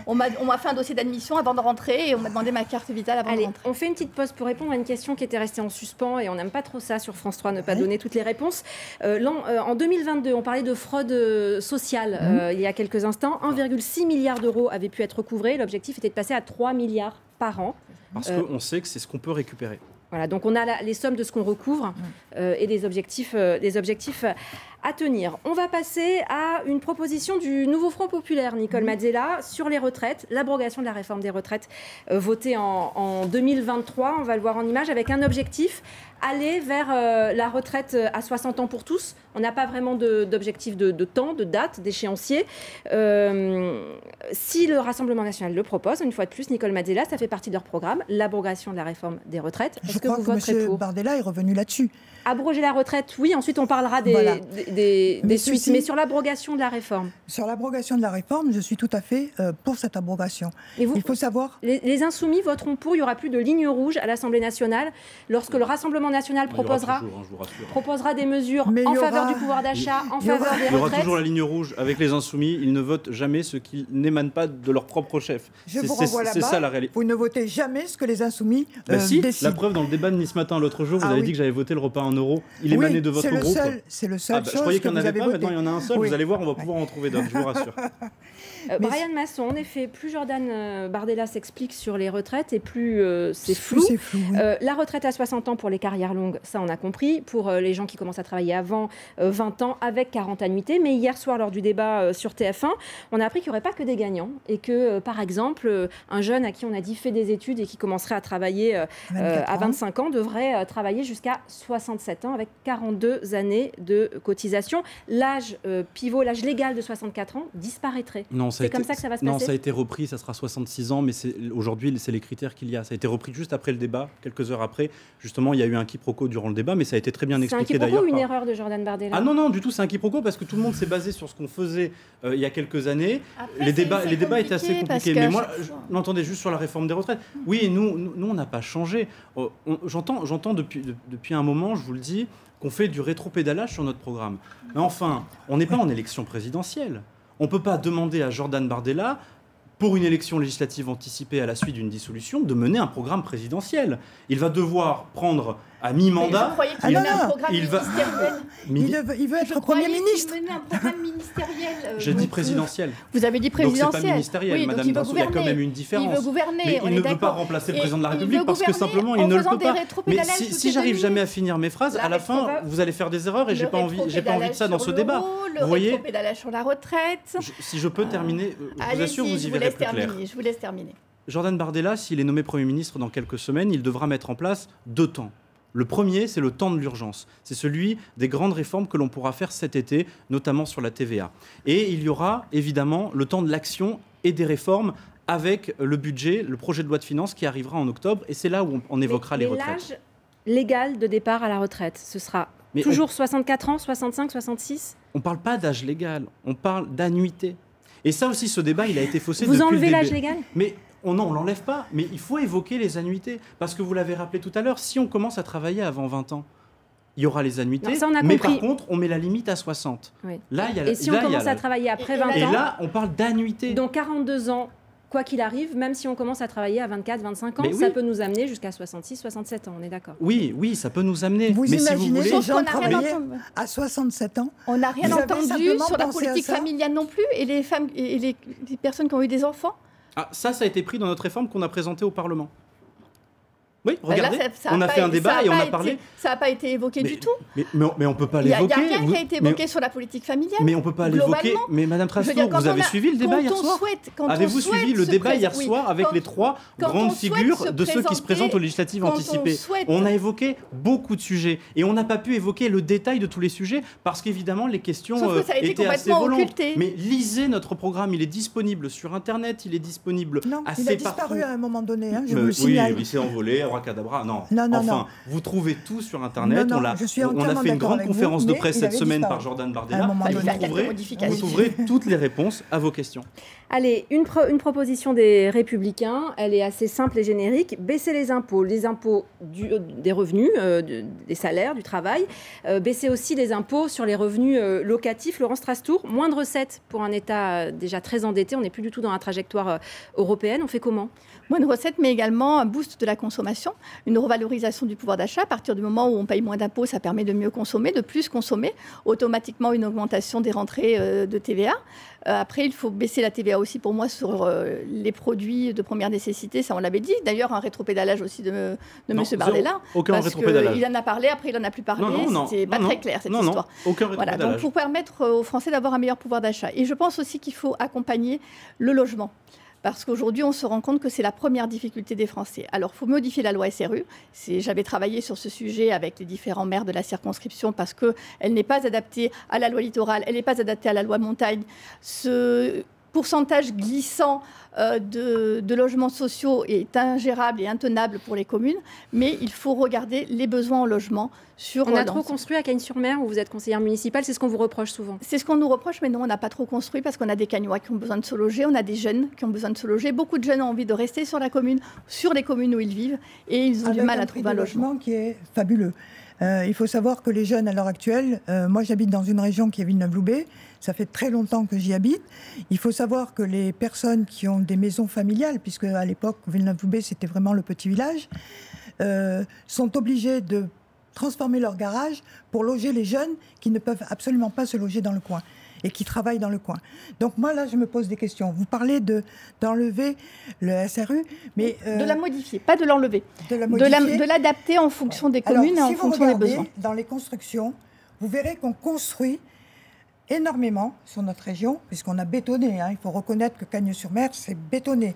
[SPEAKER 3] on m'a fait un dossier d'admission avant de rentrer, et on m'a demandé ma carte vitale avant de rentrer.
[SPEAKER 1] On fait une petite pause pour répondre à une question qui était restée en suspens, et on n'aime pas trop ça sur France 3, ne pas donner toutes les réponses. En 2022, on parlait de fraude sociale il y a quelques instants. 1,6 milliard d'euros avaient pu être recouvrés. L'objectif était de passer à 3 milliards par an.
[SPEAKER 2] Parce qu'on sait que c'est ce qu'on peut récupérer.
[SPEAKER 1] Voilà, donc on a les sommes de ce qu'on recouvre et des objectifs à tenir. On va passer à une proposition du nouveau Front populaire, Nicole Mazzella, sur les retraites, l'abrogation de la réforme des retraites votée en 2023. On va le voir en image avec un objectif, aller vers la retraite à 60 ans pour tous. On n'a pas vraiment d'objectif de temps, de date, d'échéancier. Si le Rassemblement national le propose, une fois de plus, Nicole Mazzella, ça fait partie de leur programme, l'abrogation de la réforme des retraites.
[SPEAKER 4] Je crois que M. Bardella est revenu là-dessus.
[SPEAKER 1] Abroger la retraite, oui. Ensuite, on parlera des suites. Mais sur l'abrogation de la réforme.
[SPEAKER 4] Sur l'abrogation de la réforme, je suis tout à fait pour cette abrogation. Il faut savoir...
[SPEAKER 1] Les Insoumis voteront pour. Il n'y aura plus de ligne rouge à l'Assemblée nationale lorsque le Rassemblement national proposera des mesures en faveur faveur du pouvoir d'achat, en faveur des
[SPEAKER 2] Il y aura
[SPEAKER 1] retraites.
[SPEAKER 2] toujours la ligne rouge avec les insoumis. Ils ne votent jamais ce qui n'émane pas de leur propre chef.
[SPEAKER 4] Je vous renvoie là-bas.
[SPEAKER 2] C'est ça la réalité.
[SPEAKER 4] Vous ne votez jamais ce que les insoumis
[SPEAKER 2] Si,
[SPEAKER 4] décident.
[SPEAKER 2] la preuve dans le débat de ce matin, l'autre jour, vous avez
[SPEAKER 4] oui.
[SPEAKER 2] dit que j'avais voté le repas à 1 €. Il émanait de votre groupe.
[SPEAKER 4] C'est le seul chose
[SPEAKER 2] je croyais
[SPEAKER 4] que
[SPEAKER 2] qu'il n'y en
[SPEAKER 4] vous
[SPEAKER 2] avait
[SPEAKER 4] avez
[SPEAKER 2] pas,
[SPEAKER 4] voté.
[SPEAKER 2] maintenant il y en a un seul.
[SPEAKER 4] Oui.
[SPEAKER 2] Vous allez voir, on va pouvoir en trouver d'autres, je vous rassure.
[SPEAKER 1] Brian Masson, en effet, plus Jordan Bardella s'explique sur les retraites et plus c'est flou.
[SPEAKER 4] Plus c'est flou, oui.
[SPEAKER 1] La retraite à 60 ans pour les carrières longues, ça on a compris. Pour les gens qui commencent à travailler avant 20 ans avec 40 annuités. Mais hier soir, lors du débat sur TF1, on a appris qu'il n'y aurait pas que des gagnants et que, par exemple, un jeune à qui on a dit fait des études et qui commencerait à travailler à 25 ans devrait travailler jusqu'à 67 ans avec 42 années de cotisation. L'âge pivot, l'âge légal de 64 ans disparaîtrait.
[SPEAKER 2] Non,
[SPEAKER 1] c'est comme ça que ça va se passer.
[SPEAKER 2] Non, ça a été repris, ça sera 66 ans, mais aujourd'hui, c'est les critères qu'il y a. Ça a été repris juste après le débat, quelques heures après. Justement, il y a eu un quiproquo durant le débat, mais ça a été très bien expliqué d'ailleurs.
[SPEAKER 1] C'est un quiproquo ou une erreur de Jordan Bardella?
[SPEAKER 2] Ah non, du tout, c'est un quiproquo parce que tout le monde s'est basé sur ce qu'on faisait il y a quelques années.
[SPEAKER 3] Après,
[SPEAKER 2] les débats étaient assez compliqués. Mais moi, j'entendais juste sur la réforme des retraites. Oui, nous on n'a pas changé. J'entends depuis un moment, je vous le dis, qu'on fait du rétropédalage sur notre programme. Mais enfin, on n'est pas en élection présidentielle. On ne peut pas demander à Jordan Bardella, pour une élection législative anticipée à la suite d'une dissolution, de mener un programme présidentiel. Il va devoir prendre à mi-mandat.
[SPEAKER 3] Je croyais qu'il menait un programme ministériel.
[SPEAKER 4] Il veut être Premier ministre.
[SPEAKER 3] Il menait un programme ministériel.
[SPEAKER 2] J'ai dit présidentiel.
[SPEAKER 3] Vous avez dit présidentiel.
[SPEAKER 2] Donc c'est pas ministériel,
[SPEAKER 3] oui,
[SPEAKER 2] Madame Dansot, il y a quand même une différence.
[SPEAKER 3] Il veut gouverner,
[SPEAKER 2] mais
[SPEAKER 3] on
[SPEAKER 2] il
[SPEAKER 3] est
[SPEAKER 2] ne veut pas
[SPEAKER 3] d'accord.
[SPEAKER 2] remplacer le
[SPEAKER 3] Et
[SPEAKER 2] président de la
[SPEAKER 3] il
[SPEAKER 2] République
[SPEAKER 3] veut
[SPEAKER 2] parce que
[SPEAKER 3] gouverner
[SPEAKER 2] simplement
[SPEAKER 3] en
[SPEAKER 2] il ne le
[SPEAKER 3] faisant
[SPEAKER 2] peut
[SPEAKER 3] des
[SPEAKER 2] pas. Mais
[SPEAKER 3] rétropédalages toutes
[SPEAKER 2] si
[SPEAKER 3] les
[SPEAKER 2] j'arrive
[SPEAKER 3] 2
[SPEAKER 2] jamais à
[SPEAKER 3] minutes.
[SPEAKER 2] finir mes phrases, à la fin vous allez faire des erreurs et j'ai pas envie de ça dans ce débat.
[SPEAKER 3] Vous voyez, le rétropédalage sur la retraite.
[SPEAKER 2] Si je peux terminer, je vous assure, vous y verrez plus clair.
[SPEAKER 3] Je vous laisse terminer.
[SPEAKER 2] Jordan Bardella, s'il est nommé Premier ministre dans quelques semaines, il devra mettre en place 2 temps. Le premier, c'est le temps de l'urgence. C'est celui des grandes réformes que l'on pourra faire cet été, notamment sur la TVA. Et il y aura évidemment le temps de l'action et des réformes avec le budget, le projet de loi de finances qui arrivera en octobre. Et c'est là où on évoquera les retraites.
[SPEAKER 1] L'âge légal de départ à la retraite, ce sera toujours 64 ans, 65, 66 ?
[SPEAKER 2] On ne parle pas d'âge légal, on parle d'annuité. Et ça aussi, ce débat, il a été faussé depuis le début.
[SPEAKER 1] Vous enlevez l'âge légal ?
[SPEAKER 2] Non, on ne l'enlève pas, mais il faut évoquer les annuités. Parce que vous l'avez rappelé tout à l'heure, si on commence à travailler avant 20 ans, il y aura les annuités, mais par contre, on met la limite à 60.
[SPEAKER 1] Oui.
[SPEAKER 2] Là, il y a,
[SPEAKER 1] et si on commence à travailler après 20 ans...
[SPEAKER 2] Et là, on parle d'annuité.
[SPEAKER 1] Donc 42 ans, quoi qu'il arrive, même si on commence à travailler à 24, 25 ans, ça peut nous amener jusqu'à 66, 67 ans, on est d'accord.
[SPEAKER 2] Oui, ça peut nous amener.
[SPEAKER 4] Vous
[SPEAKER 2] mais
[SPEAKER 4] imaginez
[SPEAKER 2] si vous voulez...
[SPEAKER 4] les gens travailler à 67 ans?
[SPEAKER 3] On n'a rien entendu sur la politique familiale non plus, et les femmes et les personnes qui ont eu des enfants.
[SPEAKER 2] Ah, ça a été pris dans notre réforme qu'on a présentée au Parlement. Oui, regardez,
[SPEAKER 3] là,
[SPEAKER 2] on a fait un débat et on a parlé...
[SPEAKER 3] Ça n'a pas été évoqué du tout.
[SPEAKER 2] Mais on ne peut pas l'évoquer.
[SPEAKER 3] Il n'y a rien qui a été évoqué sur la politique familiale.
[SPEAKER 2] Mais on ne peut pas l'évoquer. Mais Madame Trasnour, vous avez suivi le débat hier soir? Avez-vous suivi le débat hier soir avec les 3 grandes figures de ceux qui se présentent aux législatives anticipées? On a évoqué beaucoup de sujets et on n'a pas pu évoquer le détail de tous les sujets parce qu'évidemment les questions étaient assez volantes. Mais lisez notre programme, il est disponible sur Internet, il est disponible assez partout.
[SPEAKER 4] Il a disparu à un moment donné, je vous le signale.
[SPEAKER 2] Oui, il s'est envolé, abracadabra, non.
[SPEAKER 4] Non.
[SPEAKER 2] Vous trouvez tout sur Internet. On a fait une grande conférence de presse cette semaine par Jordan Bardella. Vous trouverez toutes les réponses à vos questions.
[SPEAKER 1] Allez, une proposition des Républicains, elle est assez simple et générique. Baisser les impôts des revenus, des salaires, du travail. Baisser aussi les impôts sur les revenus locatifs. Laurence Trastour, moins de recettes pour un État déjà très endetté. On n'est plus du tout dans la trajectoire européenne. On fait comment ?
[SPEAKER 3] Moins de recettes, mais également un boost de la consommation, une revalorisation du pouvoir d'achat. À partir du moment où on paye moins d'impôts, ça permet de mieux consommer, de plus consommer. Automatiquement, une augmentation des rentrées de TVA. Après, il faut baisser la TVA aussi, pour moi, sur les produits de première nécessité. Ça, on l'avait dit. D'ailleurs, un rétropédalage aussi de M. Bardella.
[SPEAKER 2] Aucun rétropédalage.
[SPEAKER 3] Il en a parlé, après, il n'en a plus parlé. C'était pas très clair, cette histoire.
[SPEAKER 2] Aucun rétropédalage.
[SPEAKER 3] Voilà, donc, pour permettre aux Français d'avoir un meilleur pouvoir d'achat. Et je pense aussi qu'il faut accompagner le logement. Parce qu'aujourd'hui, on se rend compte que c'est la première difficulté des Français. Alors, il faut modifier la loi SRU. J'avais travaillé sur ce sujet avec les différents maires de la circonscription parce qu'elle n'est pas adaptée à la loi littorale, elle n'est pas adaptée à la loi montagne. Ce pourcentage glissant de logements sociaux est ingérable et intenable pour les communes, mais il faut regarder les besoins en logement.
[SPEAKER 1] On a trop construit à Cagnes-sur-Mer, où vous êtes conseillère municipale, c'est ce qu'on vous reproche souvent.
[SPEAKER 3] C'est ce qu'on nous reproche, mais non, on n'a pas trop construit parce qu'on a des Cagnois qui ont besoin de se loger, on a des jeunes qui ont besoin de se loger. Beaucoup de jeunes ont envie de rester sur la commune, sur les communes où ils vivent, et ils ont du mal à trouver un logement
[SPEAKER 4] qui est fabuleux. Il faut savoir que les jeunes, à l'heure actuelle, moi j'habite dans une région qui est Villeneuve-Loubet, ça fait très longtemps que j'y habite. Il faut savoir que les personnes qui ont des maisons familiales, puisque à l'époque, Villeneuve-Loubet, c'était vraiment le petit village, sont obligées de transformer leur garage pour loger les jeunes qui ne peuvent absolument pas se loger dans le coin et qui travaillent dans le coin. Donc moi, là, je me pose des questions. Vous parlez d'enlever le SRU, mais...
[SPEAKER 3] de la modifier, pas de l'enlever.
[SPEAKER 4] De
[SPEAKER 3] l'adapter en fonction des communes.
[SPEAKER 4] Alors,
[SPEAKER 3] et en fonction des besoins.
[SPEAKER 4] Dans les constructions, vous verrez qu'on construit énormément sur notre région, puisqu'on a bétonné. Il faut reconnaître que Cagnes-sur-Mer, c'est bétonné.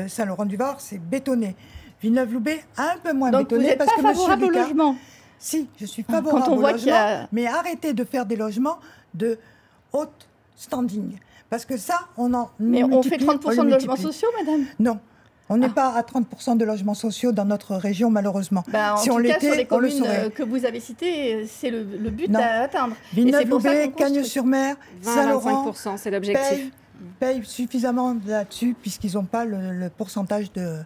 [SPEAKER 4] Saint-Laurent-du-Var, c'est bétonné. Villeneuve-Loubet, un peu moins
[SPEAKER 3] Donc
[SPEAKER 4] bétonné.
[SPEAKER 3] Vous n'êtes pas favorable au logement?
[SPEAKER 4] Si, je suis favorable au logement, mais arrêtez de faire des logements de haute standing. Parce que ça,
[SPEAKER 3] Mais on fait 30% de logements sociaux, madame?
[SPEAKER 4] Non. On n'est pas à 30% de logements sociaux dans notre région, malheureusement.
[SPEAKER 3] Si on l'était, sur les communes que vous avez citées, c'est le but à atteindre.
[SPEAKER 4] Villeneuve-Loubet, Cagnes-sur-Mer, Saint-Laurent,
[SPEAKER 1] c'est l'objectif.
[SPEAKER 4] Payent suffisamment là-dessus, puisqu'ils n'ont pas le pourcentage de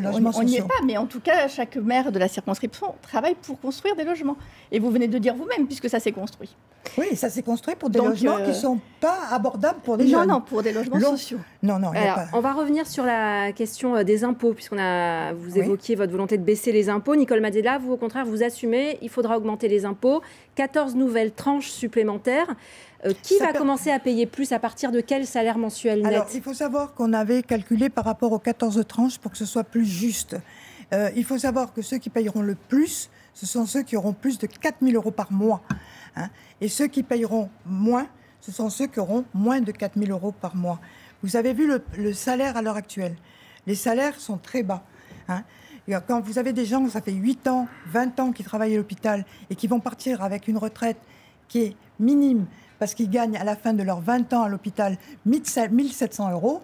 [SPEAKER 4] logements sociaux.
[SPEAKER 3] On n'y est pas, mais en tout cas, chaque maire de la circonscription travaille pour construire des logements. Et vous venez de dire vous-même, puisque ça s'est construit.
[SPEAKER 4] Oui, ça s'est construit pour des logements qui ne sont pas abordables pour des jeunes.
[SPEAKER 3] Non, pour des logements sociaux.
[SPEAKER 4] Non,
[SPEAKER 1] Alors, on va revenir sur la question des impôts, vous évoquiez votre volonté de baisser les impôts. Nicole Madela, vous, au contraire, vous assumez, il faudra augmenter les impôts. 14 nouvelles tranches supplémentaires. Qui va commencer à payer plus à partir de quel salaire mensuel net?
[SPEAKER 4] Alors, il faut savoir qu'on avait calculé par rapport aux 14 tranches pour que ce soit plus juste. Il faut savoir que ceux qui payeront le plus, ce sont ceux qui auront plus de 4 000 € par mois. Et ceux qui payeront moins, ce sont ceux qui auront moins de 4 000 € par mois. Vous avez vu le salaire à l'heure actuelle. Les salaires sont très bas. Quand vous avez des gens, ça fait 8 ans, 20 ans qui travaillent à l'hôpital et qui vont partir avec une retraite qui est minime, parce qu'ils gagnent à la fin de leurs 20 ans à l'hôpital 1 700 €,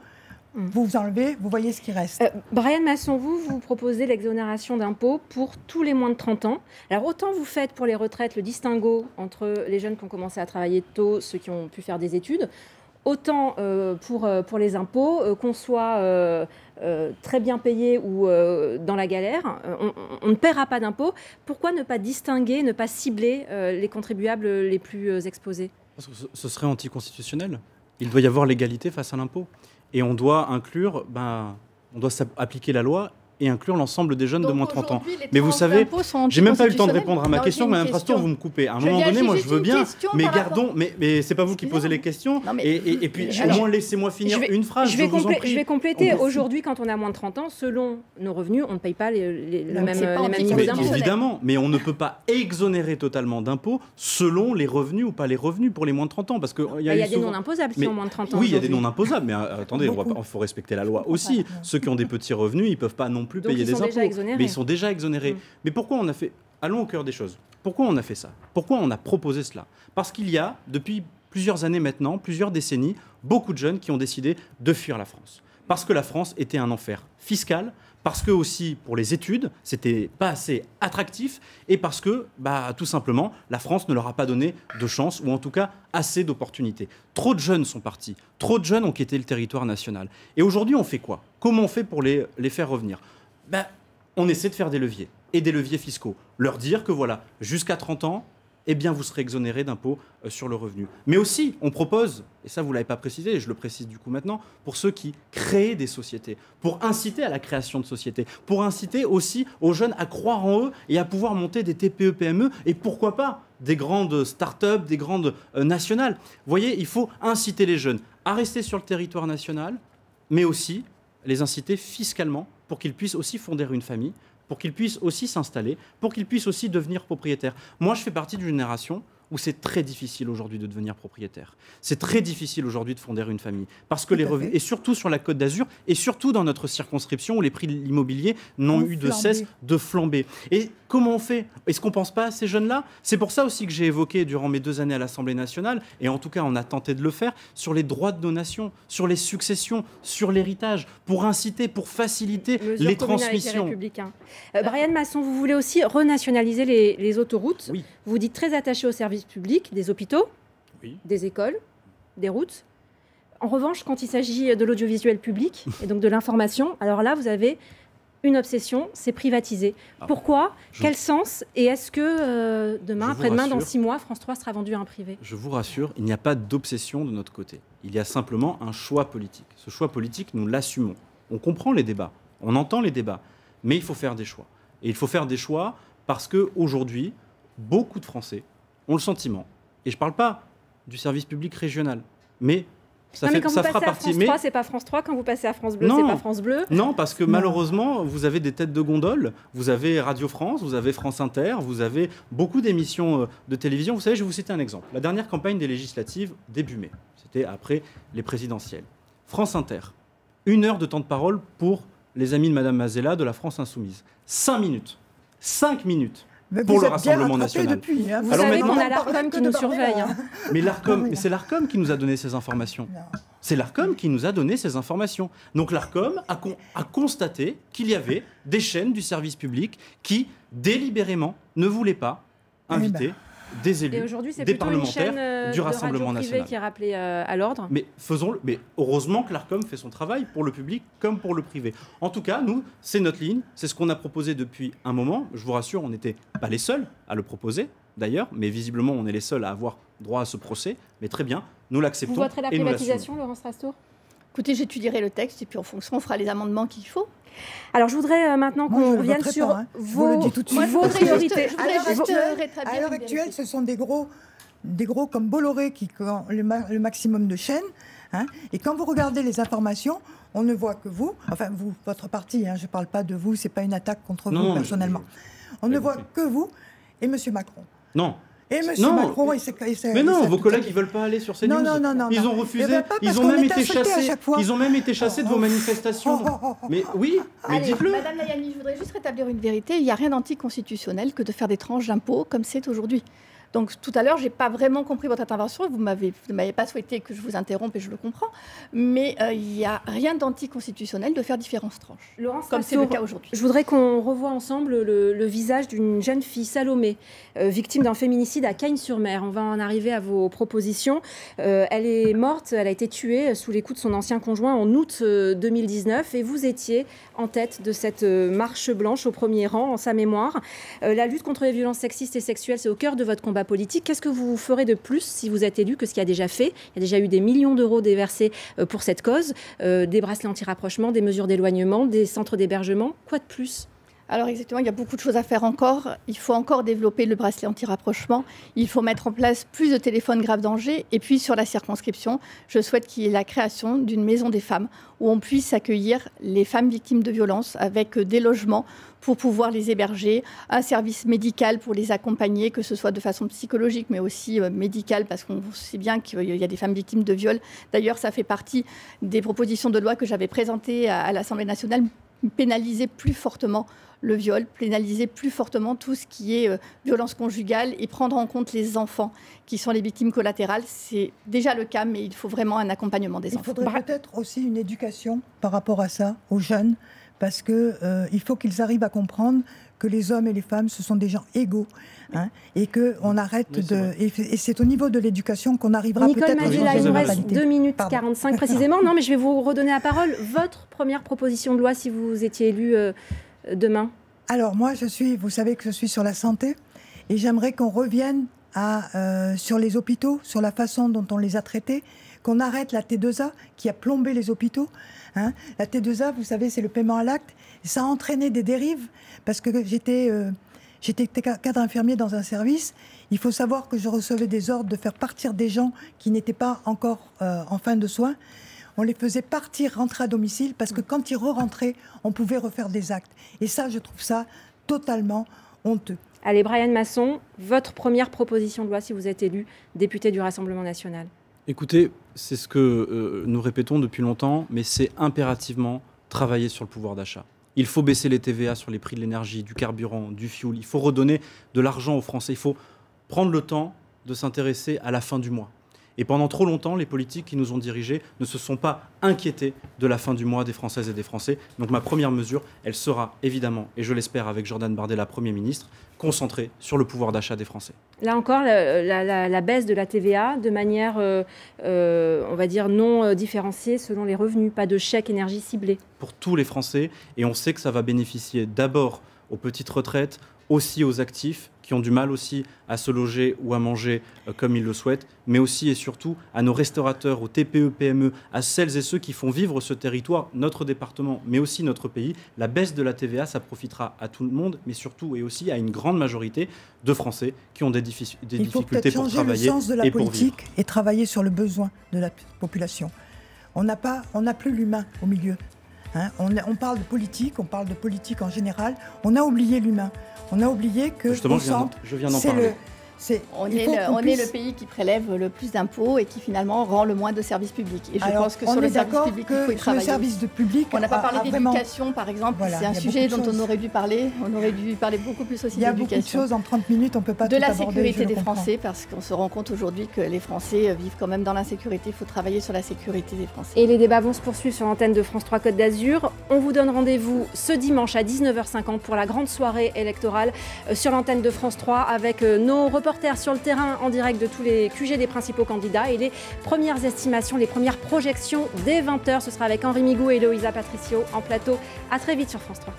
[SPEAKER 4] vous enlevez, vous voyez ce qui reste.
[SPEAKER 1] Brian Masson, vous proposez l'exonération d'impôts pour tous les moins de 30 ans. Alors autant vous faites pour les retraites le distinguo entre les jeunes qui ont commencé à travailler tôt, ceux qui ont pu faire des études, autant pour les impôts, qu'on soit très bien payé ou dans la galère, on ne paiera pas d'impôts. Pourquoi ne pas distinguer, ne pas cibler les contribuables les plus exposés?
[SPEAKER 2] Parce que ce serait anticonstitutionnel. Il doit y avoir l'égalité face à l'impôt. Et on doit inclure, on doit appliquer la loi et inclure l'ensemble des jeunes de moins de 30 ans. Mais vous savez, j'ai même pas eu le temps de répondre à ma question, Madame Trastour, vous me coupez. À un moment donné, moi je veux bien, mais gardons, mais c'est pas vous qui posez les questions. Et puis au moins laissez-moi finir une phrase.
[SPEAKER 1] Je vais compléter. Aujourd'hui, quand on a moins de 30 ans, selon nos revenus, on ne paye pas les mêmes niveaux d'impôts.
[SPEAKER 2] Évidemment, mais on ne peut pas exonérer totalement d'impôts selon les revenus ou pas les revenus pour les moins de 30 ans. Parce qu'il
[SPEAKER 1] y a des non imposables qui ont moins de 30 ans.
[SPEAKER 2] Oui, il y a des non imposables, mais attendez, il faut respecter la loi aussi. Ceux qui ont des petits revenus, ils ne peuvent pas non plus payer des impôts. Mais ils sont déjà exonérés. Mais pourquoi on a fait... Allons au cœur des choses. Pourquoi on a fait ça? Pourquoi on a proposé cela? Parce qu'il y a, depuis plusieurs années maintenant, plusieurs décennies, beaucoup de jeunes qui ont décidé de fuir la France. Parce que la France était un enfer fiscal, parce que aussi pour les études, c'était pas assez attractif, et parce que, tout simplement, la France ne leur a pas donné de chance, ou en tout cas assez d'opportunités. Trop de jeunes sont partis, trop de jeunes ont quitté le territoire national. Et aujourd'hui, on fait quoi? Comment on fait pour les faire revenir? On essaie de faire des leviers, et des leviers fiscaux. Leur dire que voilà, jusqu'à 30 ans, eh bien, vous serez exonéré d'impôts sur le revenu. Mais aussi, on propose, et ça vous ne l'avez pas précisé, et je le précise du coup maintenant, pour ceux qui créent des sociétés, pour inciter à la création de sociétés, pour inciter aussi aux jeunes à croire en eux et à pouvoir monter des TPE-PME, et pourquoi pas des grandes start-up, des grandes nationales. Vous voyez, il faut inciter les jeunes à rester sur le territoire national, mais aussi les inciter fiscalement pour qu'ils puissent aussi fonder une famille, pour qu'ils puissent aussi s'installer, pour qu'ils puissent aussi devenir propriétaires. Moi, je fais partie d'une génération où c'est très difficile aujourd'hui de devenir propriétaire. C'est très difficile aujourd'hui de fonder une famille. Parce que les revenus, et surtout sur la Côte d'Azur, et surtout dans notre circonscription où les prix de l'immobilier n'ont eu de cesse de flamber. Et comment on fait? Est-ce qu'on ne pense pas à ces jeunes-là? C'est pour ça aussi que j'ai évoqué durant mes 2 années à l'Assemblée nationale, et en tout cas on a tenté de le faire, sur les droits de nos nations, sur les successions, sur l'héritage, pour inciter, pour faciliter les transmissions.
[SPEAKER 1] Brian Masson, vous voulez aussi renationaliser les autoroutes.
[SPEAKER 2] Oui.
[SPEAKER 1] Vous dites très attaché aux services publics, des hôpitaux, des écoles, des routes. En revanche, quand il s'agit de l'audiovisuel public et donc de l'information, alors là, vous avez une obsession, c'est privatiser. Pourquoi ? Quel sens ? Et est-ce que demain, après-demain, dans 6 mois, France 3 sera vendu à un privé ?
[SPEAKER 2] Je vous rassure, il n'y a pas d'obsession de notre côté. Il y a simplement un choix politique. Ce choix politique, nous l'assumons. On comprend les débats, on entend les débats, mais il faut faire des choix. Et il faut faire des choix parce qu'aujourd'hui, beaucoup de Français ont le sentiment, et je ne parle pas du service public régional, mais ça
[SPEAKER 1] quand
[SPEAKER 2] fera
[SPEAKER 1] vous passez à
[SPEAKER 2] partie.
[SPEAKER 1] France 3, c'est pas France 3. Quand vous passez à France Bleu,
[SPEAKER 2] Non.
[SPEAKER 1] c'est pas France Bleu.
[SPEAKER 2] Non, parce que malheureusement, vous avez des têtes de gondole, vous avez Radio France, vous avez France Inter, vous avez beaucoup d'émissions de télévision. Vous savez, je vais vous citer un exemple. La dernière campagne des législatives, début mai, c'était après les présidentielles. France Inter, 1 heure de temps de parole pour les amis de Madame Mazella de la France Insoumise. 5 minutes. 5 minutes. Pour le Rassemblement national.
[SPEAKER 4] Depuis, hein.
[SPEAKER 1] Vous
[SPEAKER 2] Alors
[SPEAKER 1] savez
[SPEAKER 2] maintenant,
[SPEAKER 1] qu'on a l'ARCOM qui nous surveille. Hein.
[SPEAKER 2] Mais c'est l'ARCOM qui nous a donné ces informations. C'est l'ARCOM qui nous a donné ces informations. Donc l'ARCOM a constaté qu'il y avait des chaînes du service public qui, délibérément, ne voulaient pas inviter des élus,
[SPEAKER 1] et aujourd'hui, c'est
[SPEAKER 2] des
[SPEAKER 1] plutôt une chaîne
[SPEAKER 2] parlementaires du Rassemblement
[SPEAKER 1] de radio privée
[SPEAKER 2] national.
[SPEAKER 1] qui est rappelée à l'ordre.
[SPEAKER 2] Mais faisons-le. Mais heureusement que l'ARCOM fait son travail pour le public comme pour le privé. En tout cas, nous, c'est notre ligne, c'est ce qu'on a proposé depuis un moment. Je vous rassure, on n'était pas les seuls à le proposer, d'ailleurs, mais visiblement, on est les seuls à avoir droit à ce procès. Mais très bien, nous l'acceptons.
[SPEAKER 1] Vous voterez la
[SPEAKER 2] et nous
[SPEAKER 1] privatisation, Laurence Rastour ?
[SPEAKER 3] Écoutez, j'étudierai le texte et puis en fonction, on fera les amendements qu'il faut.
[SPEAKER 1] Alors, je voudrais maintenant qu'on revienne sur vos priorités.
[SPEAKER 4] À l'heure actuelle, ce sont des gros comme Bolloré qui ont le maximum de chaînes. Hein, et quand vous regardez les informations, on ne voit que vous, enfin vous, votre parti, hein, je ne parle pas de vous, ce n'est pas une attaque contre vous personnellement. On ne voit que vous et M. Macron.
[SPEAKER 2] Non.
[SPEAKER 4] Et M. Macron,
[SPEAKER 2] mais non, vos collègues, ils ne veulent pas aller sur CNews.
[SPEAKER 4] Non.
[SPEAKER 2] Ils ont refusé. Ils ont même été chassés. Ils ont même été chassés de vos manifestations. Mais oui, mais dites-le.
[SPEAKER 3] Madame Layani, je voudrais juste rétablir une vérité. Il n'y a rien d'anticonstitutionnel que de faire des tranches d'impôts comme c'est aujourd'hui. Donc tout à l'heure, je n'ai pas vraiment compris votre intervention. Vous ne m'avez pas souhaité que je vous interrompe et je le comprends. Mais il n'y a rien d'anticonstitutionnel de faire différentes tranches, comme c'est le cas aujourd'hui.
[SPEAKER 1] Je voudrais qu'on revoie ensemble le visage d'une jeune fille, Salomé, victime d'un féminicide à Cagnes-sur-Mer. On va en arriver à vos propositions. Elle est morte, elle a été tuée sous les coups de son ancien conjoint en août 2019. Et vous étiez en tête de cette marche blanche au premier rang, en sa mémoire. La lutte contre les violences sexistes et sexuelles, c'est au cœur de votre combat politique. Qu'est-ce que vous ferez de plus si vous êtes élu que ce qui a déjà fait ? Il y a déjà eu des millions d'euros déversés pour cette cause, des bracelets anti-rapprochement, des mesures d'éloignement, des centres d'hébergement. Quoi de plus ?
[SPEAKER 3] Alors exactement, il y a beaucoup de choses à faire encore. Il faut encore développer le bracelet anti-rapprochement. Il faut mettre en place plus de téléphones grave danger. Et puis sur la circonscription, je souhaite qu'il y ait la création d'une maison des femmes où on puisse accueillir les femmes victimes de violences avec des logements pour pouvoir les héberger, un service médical pour les accompagner, que ce soit de façon psychologique mais aussi médicale, parce qu'on sait bien qu'il y a des femmes victimes de viol. D'ailleurs, ça fait partie des propositions de loi que j'avais présentées à l'Assemblée nationale, pénaliser plus fortement le viol, pénaliser plus fortement tout ce qui est violence conjugale et prendre en compte les enfants qui sont les victimes collatérales. C'est déjà le cas, mais il faut vraiment un accompagnement des enfants.
[SPEAKER 4] Il faudrait peut-être aussi une éducation par rapport à ça, aux jeunes, parce qu'il faut qu'ils arrivent à comprendre que les hommes et les femmes, ce sont des gens égaux, hein, et qu'on arrête et c'est au niveau de l'éducation qu'on arrivera peut-être à changer
[SPEAKER 1] Mazella, il
[SPEAKER 4] la
[SPEAKER 1] nous reste
[SPEAKER 4] mentalité.
[SPEAKER 1] 2 minutes 45 précisément. Non, mais je vais vous redonner la parole. Votre première proposition de loi, si vous étiez élu demain.
[SPEAKER 4] Alors moi, vous savez que je suis sur la santé, et j'aimerais qu'on revienne sur les hôpitaux, sur la façon dont on les a traités, qu'on arrête la T2A qui a plombé les hôpitaux. Hein. La T2A, vous savez, c'est le paiement à l'acte. Ça a entraîné des dérives, parce que j'étais cadre infirmier dans un service. Il faut savoir que je recevais des ordres de faire partir des gens qui n'étaient pas encore en fin de soins. On les faisait partir, rentrer à domicile, parce que quand ils re-rentraient, on pouvait refaire des actes. Et ça, je trouve ça totalement honteux.
[SPEAKER 1] Allez, Brian Masson, votre première proposition de loi si vous êtes élu député du Rassemblement national.
[SPEAKER 2] Écoutez, c'est ce que nous répétons depuis longtemps, mais c'est impérativement travailler sur le pouvoir d'achat. Il faut baisser les TVA sur les prix de l'énergie, du carburant, du fioul. Il faut redonner de l'argent aux Français. Il faut prendre le temps de s'intéresser à la fin du mois. Et pendant trop longtemps, les politiques qui nous ont dirigés ne se sont pas inquiétés de la fin du mois des Françaises et des Français. Donc ma première mesure, elle sera évidemment, et je l'espère avec Jordan Bardella, Premier ministre, concentrée sur le pouvoir d'achat des Français.
[SPEAKER 1] Là encore, la baisse de la TVA de manière, on va dire, non différenciée selon les revenus, pas de chèque énergie ciblé.
[SPEAKER 2] Pour tous les Français, et on sait que ça va bénéficier d'abord aux petites retraites, aussi aux actifs qui ont du mal aussi à se loger ou à manger comme ils le souhaitent, mais aussi et surtout à nos restaurateurs, aux TPE, PME, à celles et ceux qui font vivre ce territoire, notre département, mais aussi notre pays. La baisse de la TVA, ça profitera à tout le monde, mais surtout et aussi à une grande majorité de Français qui ont des difficultés pour travailler et pour vivre. Il faut peut-être changer le
[SPEAKER 4] sens de la politique et travailler sur le besoin de la population. On n'a plus l'humain au milieu. Hein, on parle de politique en général, on a oublié l'humain. On a oublié que
[SPEAKER 2] justement, je viens d'en parler.
[SPEAKER 3] On est le pays qui prélève le plus d'impôts et qui finalement rend le moins de services publics. Et je pense que sur le service public, il faut y travailler.
[SPEAKER 4] Le service de public,
[SPEAKER 3] on n'a pas parlé d'éducation, par exemple. Voilà, c'est un sujet dont on aurait dû parler. On aurait dû parler beaucoup plus aussi d'éducation.
[SPEAKER 4] Il y a beaucoup de choses en 30 minutes, on ne peut pas tout aborder.
[SPEAKER 3] De la sécurité des Français, parce qu'on se rend compte aujourd'hui que les Français vivent quand même dans l'insécurité. Il faut travailler sur la sécurité des Français.
[SPEAKER 1] Et les débats vont se poursuivre sur l'antenne de France 3 Côte d'Azur. On vous donne rendez-vous ce dimanche à 19h50 pour la grande soirée électorale sur l'antenne de France 3 avec nos reporters sur le terrain en direct de tous les QG des principaux candidats et les premières estimations, les premières projections dès 20h. Ce sera avec Henri Migaud et Eloïsa Patricio en plateau. À très vite sur France 3.